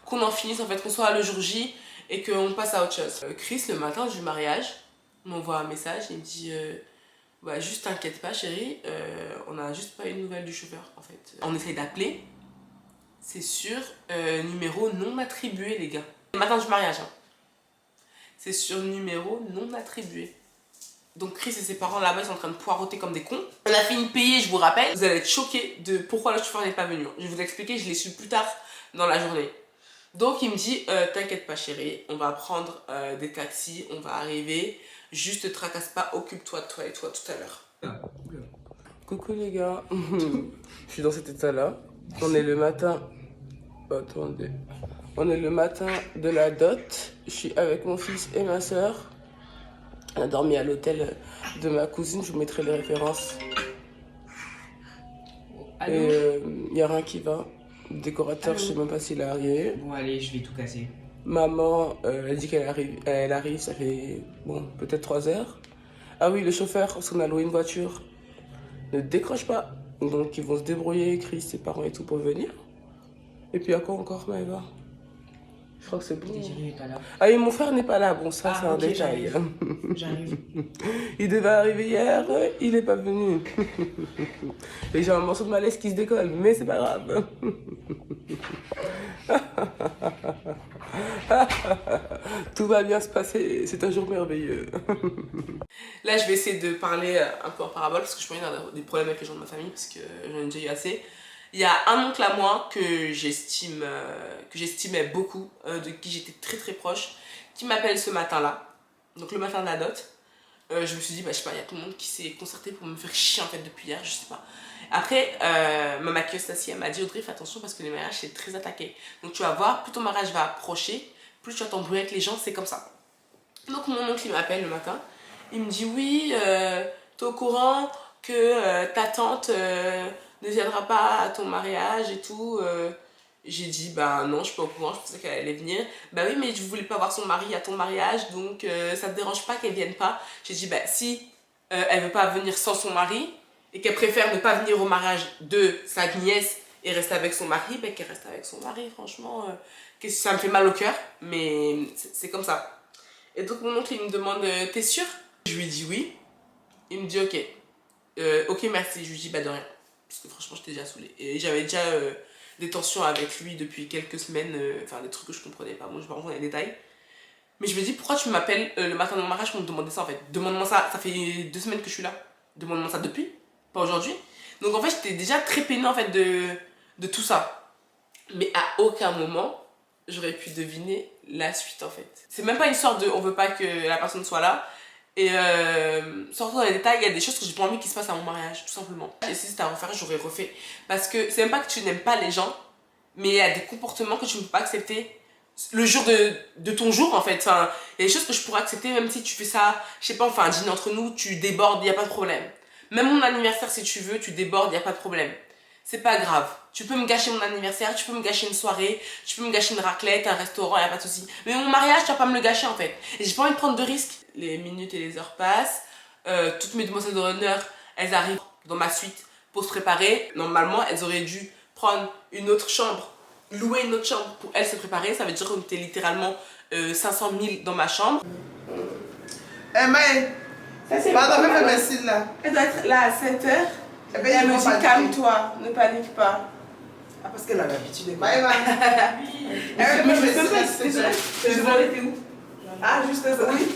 qu'on en finisse, en fait, qu'on soit le jour J et qu'on passe à autre chose. Chris, le matin du mariage, m'envoie un message, il me dit bah, juste t'inquiète pas chérie, on a juste pas eu de nouvelles du chauffeur en fait. On essaye d'appeler, c'est sur numéro non attribué les gars. Le matin du mariage, hein. C'est sur numéro non attribué. Donc Chris et ses parents là-bas ils sont en train de poireauter comme des cons. On a fini de payer, je vous rappelle. Vous allez être choqués de pourquoi le chauffeur n'est pas venu. Je vais vous expliquer, je l'ai su plus tard dans la journée. Donc il me dit t'inquiète pas chérie, on va prendre des taxis, on va arriver. Juste te tracasse pas, occupe-toi de toi et toi tout à l'heure. Coucou les gars. Je suis dans cet état là. On est le matin. Attendez. On est le matin de la dot. Je suis avec mon fils et ma soeur. On a dormi à l'hôtel de ma cousine, je vous mettrai les références. Et il n'y a rien qui va. Le décorateur, je sais même pas s'il est arrivé. Bon, allez, je vais tout casser. Maman, elle dit qu'elle arrive, ça fait bon, peut-être 3 heures. Ah oui, le chauffeur, parce qu'on a loué une voiture, ne décroche pas. Donc ils vont se débrouiller, Chris, ses parents et tout pour venir. Et puis à quoi encore, Maëva? Je crois que c'est bon. Désiré n'est pas là. Ah oui, mon frère n'est pas là, bon ça c'est un ok, détail. J'arrive. Il devait arriver hier, il n'est pas venu. Et j'ai un morceau de malaise qui se décolle, mais c'est pas grave. Tout va bien se passer, c'est un jour merveilleux. Là, je vais essayer de parler un peu en parabole parce que je peux avoir des problèmes avec les gens de ma famille parce que j'en ai déjà eu assez. Il y a un oncle à moi que j'estimais beaucoup, de qui j'étais très proche, qui m'appelle ce matin-là, donc le matin de la dot. Je me suis dit, bah, je sais pas, il y a tout le monde qui s'est concerté pour me faire chier en fait depuis hier, je sais pas. Après, ma maquilleuse Stacy, elle m'a dit, Audrey, fais attention parce que les mariages c'est très attaqué. Donc tu vas voir, plus ton mariage va approcher, plus tu vas t'embrouiller avec les gens, c'est comme ça. Donc mon oncle il m'appelle le matin, il me dit, oui, t'es au courant que ta tante ne viendra pas à ton mariage et tout. J'ai dit bah non, je suis pas au courant, je pensais qu'elle allait venir. Bah oui, mais je voulais pas voir son mari à ton mariage, donc ça te dérange pas qu'elle vienne pas? J'ai dit bah si elle veut pas venir sans son mari et qu'elle préfère ne pas venir au mariage de sa nièce et rester avec son mari, bah qu'elle reste avec son mari. Franchement, ça me fait mal au cœur, mais c'est comme ça. Et donc mon oncle il me demande t'es sûr? Je lui dis oui. Il me dit ok. Ok merci. Je lui dis bah de rien. Parce que franchement j'étais déjà saoulée. Et j'avais déjà des tensions avec lui depuis quelques semaines. Enfin des trucs que je comprenais pas. Bon je vais pas rentrer dans les détails. Mais je me dis, pourquoi tu m'appelles le matin de mon mariage pour me demander ça en fait? Demande-moi ça, ça fait 2 semaines que je suis là. Demande-moi ça depuis, pas aujourd'hui. Donc en fait, j'étais déjà très peinée en fait de tout ça. Mais à aucun moment, j'aurais pu deviner la suite en fait. C'est même pas une sorte de on veut pas que la personne soit là. Et sortant dans les détails, il y a des choses que j'ai pas envie qu'il se passe à mon mariage, tout simplement. Et si c'était à refaire, j'aurais refait. Parce que c'est même pas que tu n'aimes pas les gens, mais il y a des comportements que tu ne peux pas accepter le jour de ton jour en fait. Enfin, il y a des choses que je pourrais accepter même si tu fais ça, je sais pas, enfin un dîner entre nous, tu débordes, il n'y a pas de problème. Même mon anniversaire, si tu veux, tu débordes, il n'y a pas de problème. C'est pas grave. Tu peux me gâcher mon anniversaire, tu peux me gâcher une soirée, tu peux me gâcher une raclette, un restaurant, il n'y a pas de souci. Mais mon mariage, tu vas pas me le gâcher en fait. Et j'ai pas envie de prendre de risques. Les minutes et les heures passent. Toutes mes demoiselles d'honneur, elles arrivent dans ma suite pour se préparer. Normalement, elles auraient dû prendre une autre chambre, louer une autre chambre pour elles se préparer. Ça veut dire qu'on était littéralement 500 000 dans ma chambre. Eh, Maë, pardon, fais mes signes là. Elle doit être là à 7h. Eh Et ben, elle ils me vont dit pas calme-toi, ne panique pas. Ah, parce qu'elle a l'habitude. Maë, Maë. Mais Eh, je fais mes peux signes pas, là, s'il te plaît. je me demandais t'es où? Ah, juste ça. Oui.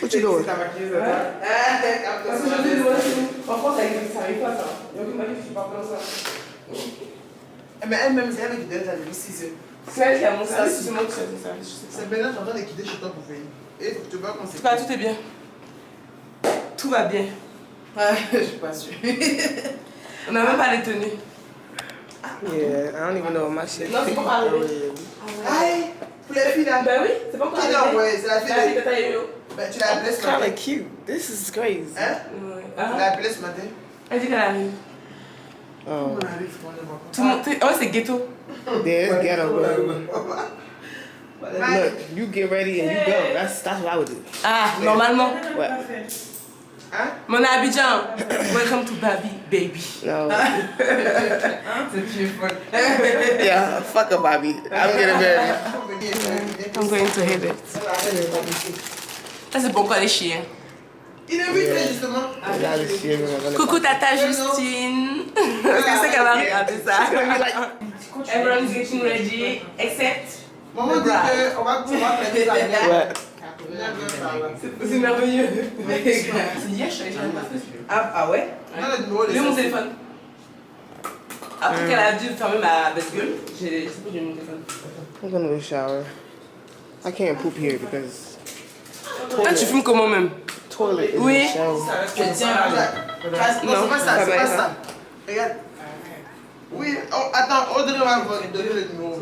What you doing? Parce que je me demandais t'es où? En France, ça arrive pas ça. Donc il m'a dit que je suis pas comme ça. Mais elle-même, c'est elle qui donne ça depuis 6 heures. C'est elle qui a mon service, c'est moi qui fais mon service. Je sais C'est maintenant que tu es en train de quitter chez toi pour venir. Et il faut que tu vois comment c'est. pas. Tout est bien. Tout va bien. Je suis pas sûre. On n'a même pas les tenues. Yeah, I don't even know my shit. Non, c'est pas arrivé. Aïe, pour les filles là. Ben oui, c'est pas encore Qui arrivé. non, ouais, c'est la La fille fille de de. taille yo. Ben, tu l'as appelée ce matin. Kinda cute. This is crazy. Hein? Ouais. Tu l'as Ah. appelée ce matin. Elle dit qu'elle arrive. Oh, On arrive, on ne voit Tout le monde. Oh, c'est ghetto. there's ghetto, bro. pas. Look, you get ready and you go. That's what I would do. Ah, normalement. What? Hein? Mon Abidjan. Welcome to baby. No. C'est vieux folle. Yeah, fuck a Bobby. I'm getting married. I'm going to hate it. Ça, c'est pourquoi les chiens. Il est vite justement. Y'all just shit, man. Coucou tata Justine. Parce que c'est qu'elle va regarder ça. Everyone's getting ready, except. Maman dit qu'on va pouvoir faire des amis. What? C'est merveilleux. C'est hier, je suis allée faire une partie. Ah ouais? On a le numéro de J'ai mon ça. téléphone. Après qu'elle a dû fermer ma baisse gueule, j'ai pris mon téléphone. I'm gonna go shower. I can't poop here because Toi, tu fumes comment même? toilet is Oui. in the shower. Je tiens là. Non, c'est pas ça, c'est pas ça. Regarde. Oui, oh, attends, Audrey va me donner le numéro.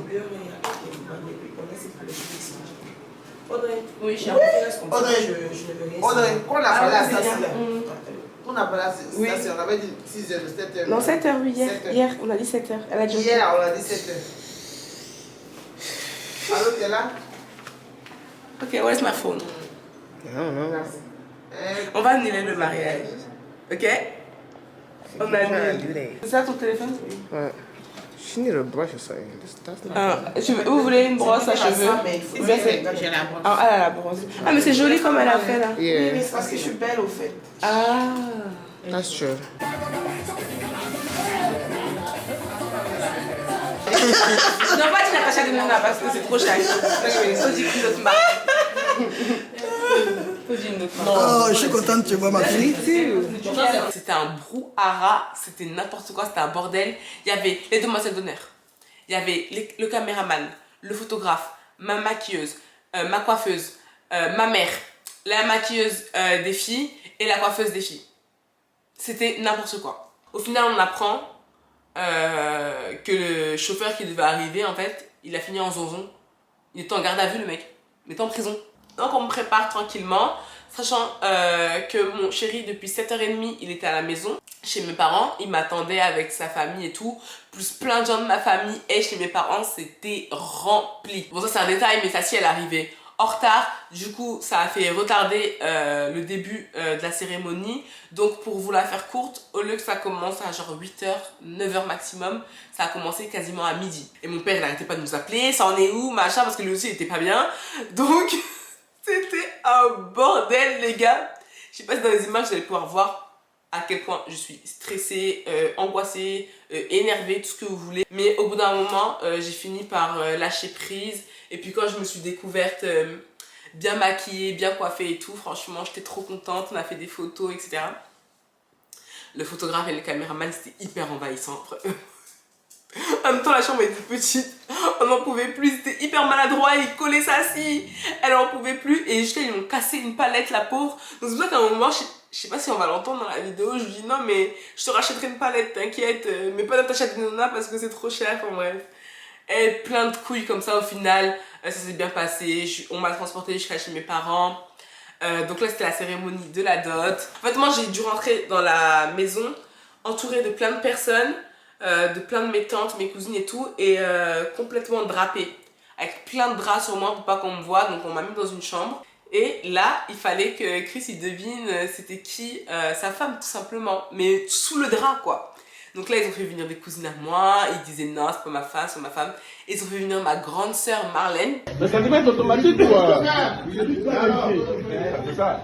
Audrey. Oui, je suis en confiance comme ça. Audrey, Je le verrai. Audrey, quand on a parlé à c'est Stacy bien. là, on a parlé à Oui. Stacy, on avait dit 6h, 7h. Non, 7h, oui, hier. 7h. Hier, on a dit 7h. Elle a dit Hier, on a dit 7h. Allô, tu es là? Ok, where's my phone? I don't know. On va annuler le mariage. Ok? On I'm trying to annule. do that. C'est ça ton téléphone? What? She need a brush or something. That's not. Ah, vous voulez une brosse à cheveux? Ou bien c'est- J'ai la brosse. Ah, elle a la brosse. Ah, mais c'est joli comme elle a fait là. Yeah, C'est parce que je suis belle au fait. Ah. that's true. Non, pas dire Natacha de Nana parce que c'est trop cher. Faut dire une autre marque. Faut dire une autre marque. Oh, je suis contente de te voir ma fille. C'était un brouhaha, c'était n'importe quoi, c'était un bordel. Il y avait les demoiselles d'honneur, il y avait le caméraman, le photographe, ma maquilleuse, ma coiffeuse, ma mère, la maquilleuse des filles et la coiffeuse des filles. C'était n'importe quoi. Au final, on apprend que le chauffeur qui devait arriver, en fait, il a fini en zonzon. Il était en garde à vue, le mec. Il était en prison. Donc on me prépare tranquillement, sachant que mon chéri, depuis 7h30, il était à la maison, chez mes parents. Il m'attendait avec sa famille et tout, plus plein de gens de ma famille. Et chez mes parents, c'était rempli. Bon, ça c'est un détail, mais Tassi, elle arrivait en retard. Du coup, ça a fait retarder le début de la cérémonie. Donc pour vous la faire courte, au lieu que ça commence à genre 8h, 9h maximum, ça a commencé quasiment à midi. Et mon père, il n'arrêtait pas de nous appeler, ça en est où, machin, parce que lui aussi, il était pas bien. Donc... c'était un bordel, les gars. Je sais pas si dans les images vous allez pouvoir voir à quel point je suis stressée, angoissée, énervée, tout ce que vous voulez. Mais au bout d'un moment, j'ai fini par lâcher prise. Et puis quand je me suis découverte bien maquillée, bien coiffée et tout, franchement j'étais trop contente, on a fait des photos, etc. Le photographe et le caméraman c'était hyper envahissant. En même temps la chambre était petite, on n'en pouvait plus, c'était hyper maladroit, il collait sa scie, elle en pouvait plus et jusqu'à ils m'ont cassé une palette la pauvre. Donc c'est pour ça qu'à un moment, je sais pas si on va l'entendre dans la vidéo, je lui dis non mais je te rachèterai une palette, t'inquiète, mais pas Natacha Denona parce que c'est trop cher, enfin bref. Et plein de couilles comme ça au final, ça s'est bien passé, on m'a transporté jusqu'à chez mes parents. Donc là c'était la cérémonie de la dot. En fait moi j'ai dû rentrer dans la maison entourée de plein de personnes, de plein de mes tantes, mes cousines et tout, et complètement drapée avec plein de draps sur moi pour pas qu'on me voie. Donc on m'a mis dans une chambre et là il fallait que Chris il devine c'était qui, sa femme tout simplement, mais sous le drap quoi. Donc là ils ont fait venir des cousines à moi, ils disaient non c'est pas ma femme, c'est ma femme. Et ils ont fait venir ma grande sœur Marlène. Mais ça devait être automatique quoi. C'est ça.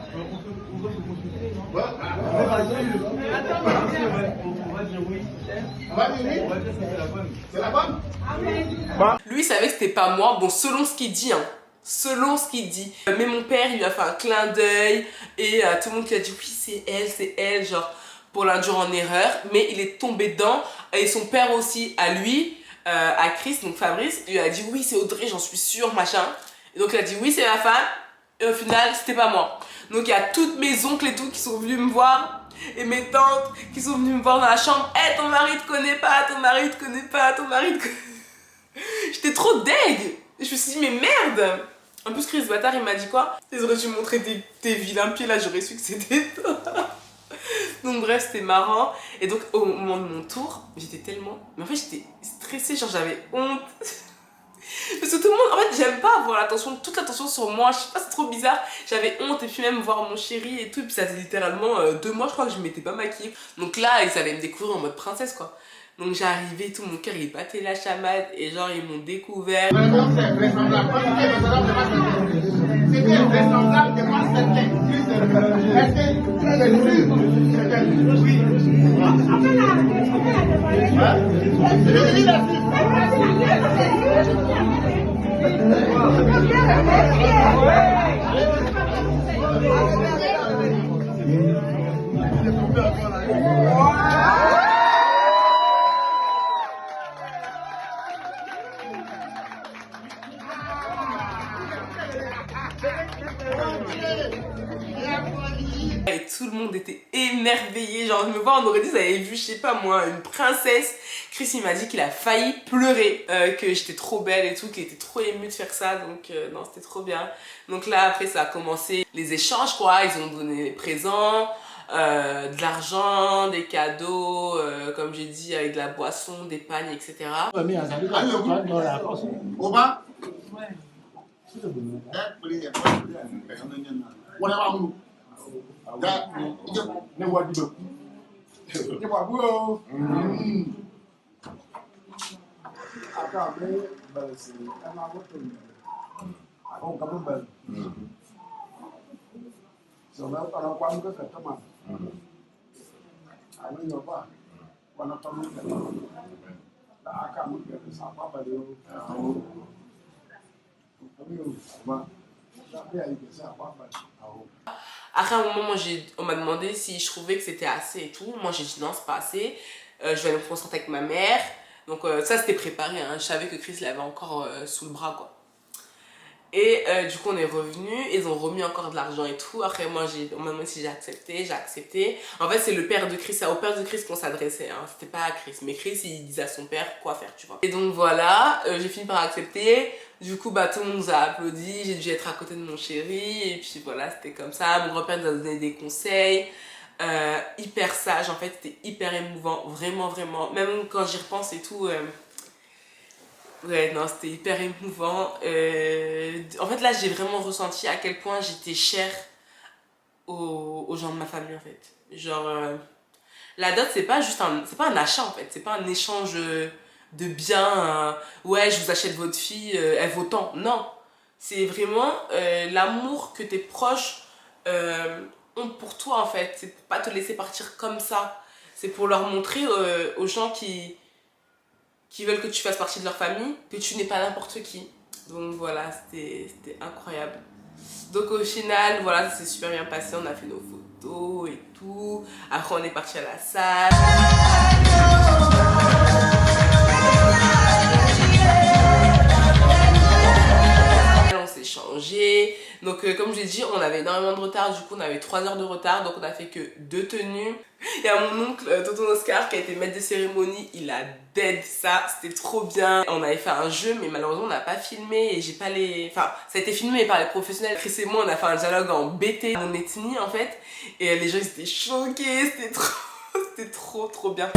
Lui il savait que c'était pas moi, bon selon ce qu'il dit hein. Selon ce qu'il dit. Mais mon père il lui a fait un clin d'œil et tout le monde lui a dit oui c'est elle, genre pour l'induire en erreur. Mais il est tombé dedans et son père aussi à lui, à Chris, donc Fabrice, il lui a dit oui c'est Audrey j'en suis sûre machin. Et donc il a dit oui c'est ma femme et au final c'était pas moi. Donc il y a toutes mes oncles et tout qui sont venus me voir. Et mes tantes qui sont venues me voir dans la chambre. Hey, ton mari te connaît pas, ton mari te connaît pas, ton mari te connaît. J'étais trop deg. Je me suis dit mais merde. En plus Chris bâtard il m'a dit quoi? Ils auraient dû me montrer tes vilains pieds là, j'aurais su que c'était toi. Donc bref c'était marrant. Et donc au moment de mon tour j'étais tellement... Mais en fait j'étais stressée, genre j'avais honte. Parce que tout le monde, en fait j'aime pas avoir l'attention, toute l'attention sur moi, je sais pas c'est trop bizarre. J'avais honte et puis même voir mon chéri et tout. Et puis ça faisait littéralement 2 mois je crois que je m'étais pas maquillée. Donc là ils allaient me découvrir en mode princesse quoi. Donc j'ai arrivé, tout mon cœur il battait la chamade et genre ils m'ont découvert. Et tout le monde était émerveillé, genre me voir on aurait dit ça avait vu je sais pas moi une princesse. Chris il m'a dit qu'il a failli pleurer, que j'étais trop belle et tout, qu'il était trop ému de faire ça, donc non c'était trop bien. Donc là après ça a commencé les échanges quoi, ils ont donné des présents, de l'argent, des cadeaux, comme j'ai dit avec de la boisson, des pagnes etc. Après un moment, on m'a demandé si je trouvais que c'était assez et tout. Moi j'ai dit non, c'est pas assez. Je vais aller me concentrer avec ma mère. Donc ça c'était préparé, hein. Je savais que Chris l'avait encore sous le bras quoi. Et du coup on est revenu, ils ont remis encore de l'argent et tout. Après moi on m'a demandé si j'ai accepté. En fait c'est le père de Chris, c'est au père de Chris qu'on s'adressait, hein. C'était pas à Chris. Mais Chris il disait à son père quoi faire tu vois. Et donc voilà, j'ai fini par accepter. Du coup bah tout le monde nous a applaudi, j'ai dû être à côté de mon chéri. Et puis voilà c'était comme ça, mon grand-père nous a donné des conseils. Hyper sage en fait, c'était hyper émouvant, vraiment vraiment. Même quand j'y repense et tout... Ouais, non, c'était hyper émouvant. En fait, là, j'ai vraiment ressenti à quel point j'étais chère aux gens de ma famille, en fait. Genre, la dot, c'est pas juste c'est pas un achat, en fait. C'est pas un échange de biens. Ouais, je vous achète votre fille, elle vaut tant. Non. C'est vraiment l'amour que tes proches ont pour toi, en fait. C'est pour pas te laisser partir comme ça. C'est pour leur montrer aux gens qui veulent que tu fasses partie de leur famille, que tu n'es pas n'importe qui. Donc voilà, c'était incroyable. Donc au final, voilà, ça s'est super bien passé. On a fait nos photos et tout. Après, on est parti à la salle. On s'est changé. Donc comme je l'ai dit, on avait énormément de retard. Du coup, on avait 3 heures de retard. Donc on a fait que 2 tenues. Il y a mon oncle, tonton Oscar, qui a été maître de cérémonie. Il a dead ça. C'était trop bien. On avait fait un jeu, mais malheureusement, on n'a pas filmé. Et j'ai pas les... Enfin, ça a été filmé par les professionnels. Chris et moi, on a fait un dialogue en BT, mon ethnie, en fait. Et les gens, ils étaient choqués. C'était trop bien.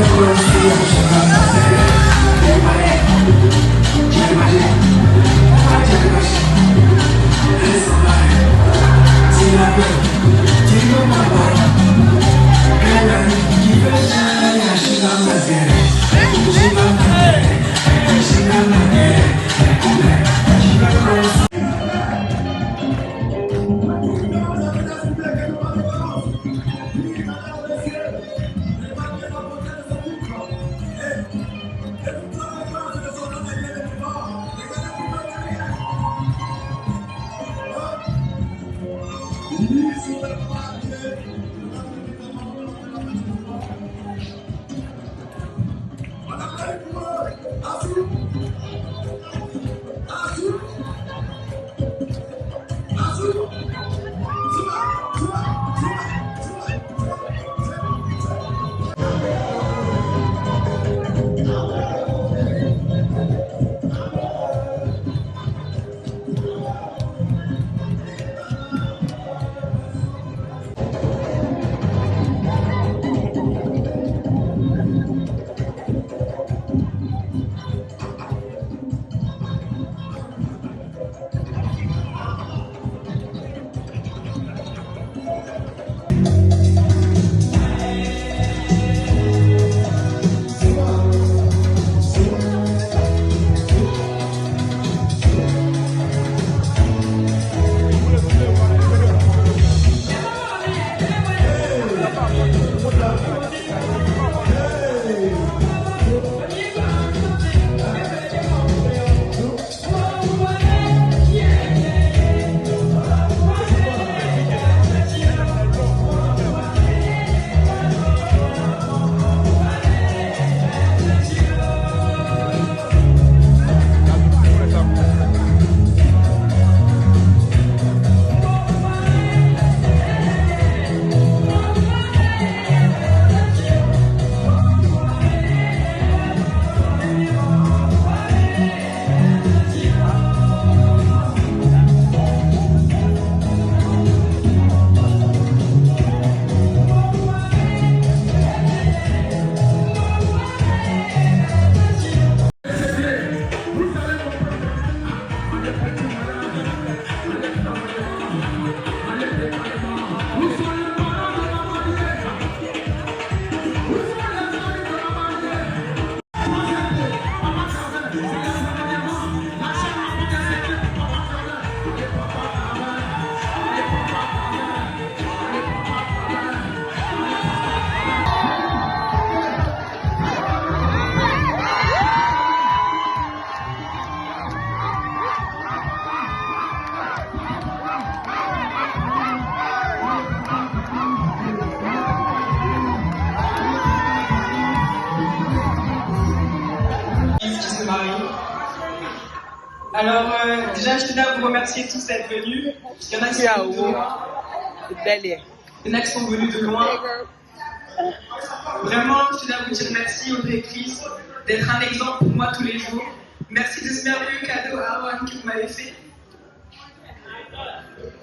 Alors, déjà, je tenais à vous remercier tous d'être venus. Il y en a qui sont venus de loin. Vraiment, je tenais à vous dire merci aux directrices d'être un exemple pour moi tous les jours. Merci de ce merveilleux cadeau à Arwan que vous m'avez fait.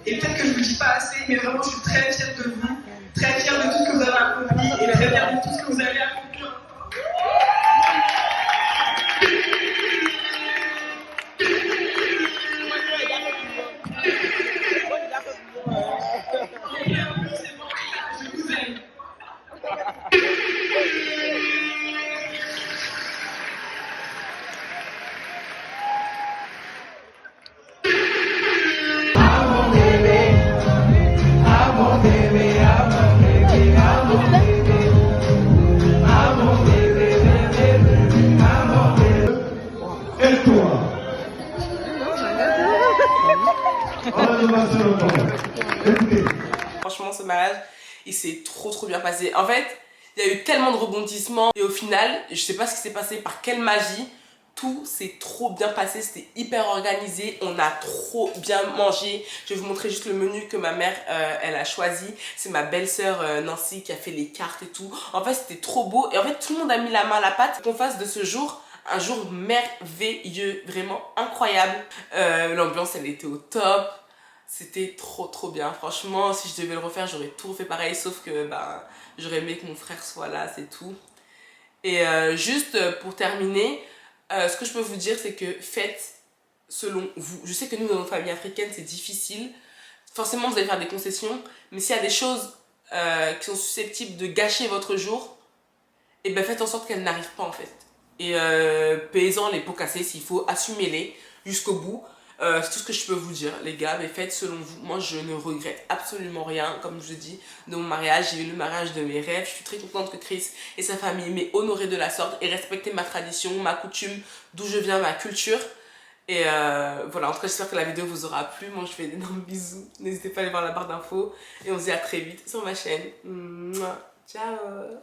Et peut-être que je ne vous dis pas assez, mais vraiment, je suis très fière de vous, très fière de tout ce que vous avez accompli et très fière de tout ce que vous allez accomplir. Je vous aime. I Franchement, ce mariage, il s'est trop bien passé. En fait, il y a eu tellement de rebondissements et au final, je sais pas ce qui s'est passé, par quelle magie, tout s'est trop bien passé, c'était hyper organisé, on a trop bien mangé. Je vais vous montrer juste le menu que ma mère elle a choisi. C'est ma belle-sœur Nancy qui a fait les cartes et tout. En fait, c'était trop beau et en fait, tout le monde a mis la main à la pâte qu'on fasse de ce jour un jour merveilleux, vraiment incroyable. L'ambiance, elle était au top. C'était trop bien. Franchement, si je devais le refaire, j'aurais tout refait pareil, sauf que bah, j'aurais aimé que mon frère soit là, c'est tout. Et juste pour terminer, ce que je peux vous dire, c'est que faites selon vous. Je sais que nous, dans nos familles africaines, c'est difficile. Forcément, vous allez faire des concessions, mais s'il y a des choses qui sont susceptibles de gâcher votre jour, et ben faites en sorte qu'elles n'arrivent pas en fait. Et payez-en les pots cassés s'il faut, assumez-les jusqu'au bout. C'est tout ce que je peux vous dire, les gars, mais faites selon vous. Moi, je ne regrette absolument rien, comme je dis, de mon mariage. J'ai eu le mariage de mes rêves. Je suis très contente que Chris et sa famille m'aient honoré de la sorte et respecté ma tradition, ma coutume, d'où je viens, ma culture. Et voilà, en tout cas, j'espère que la vidéo vous aura plu. Moi, je fais d'énormes bisous. N'hésitez pas à aller voir la barre d'infos. Et on se dit à très vite sur ma chaîne. Mouah. Ciao.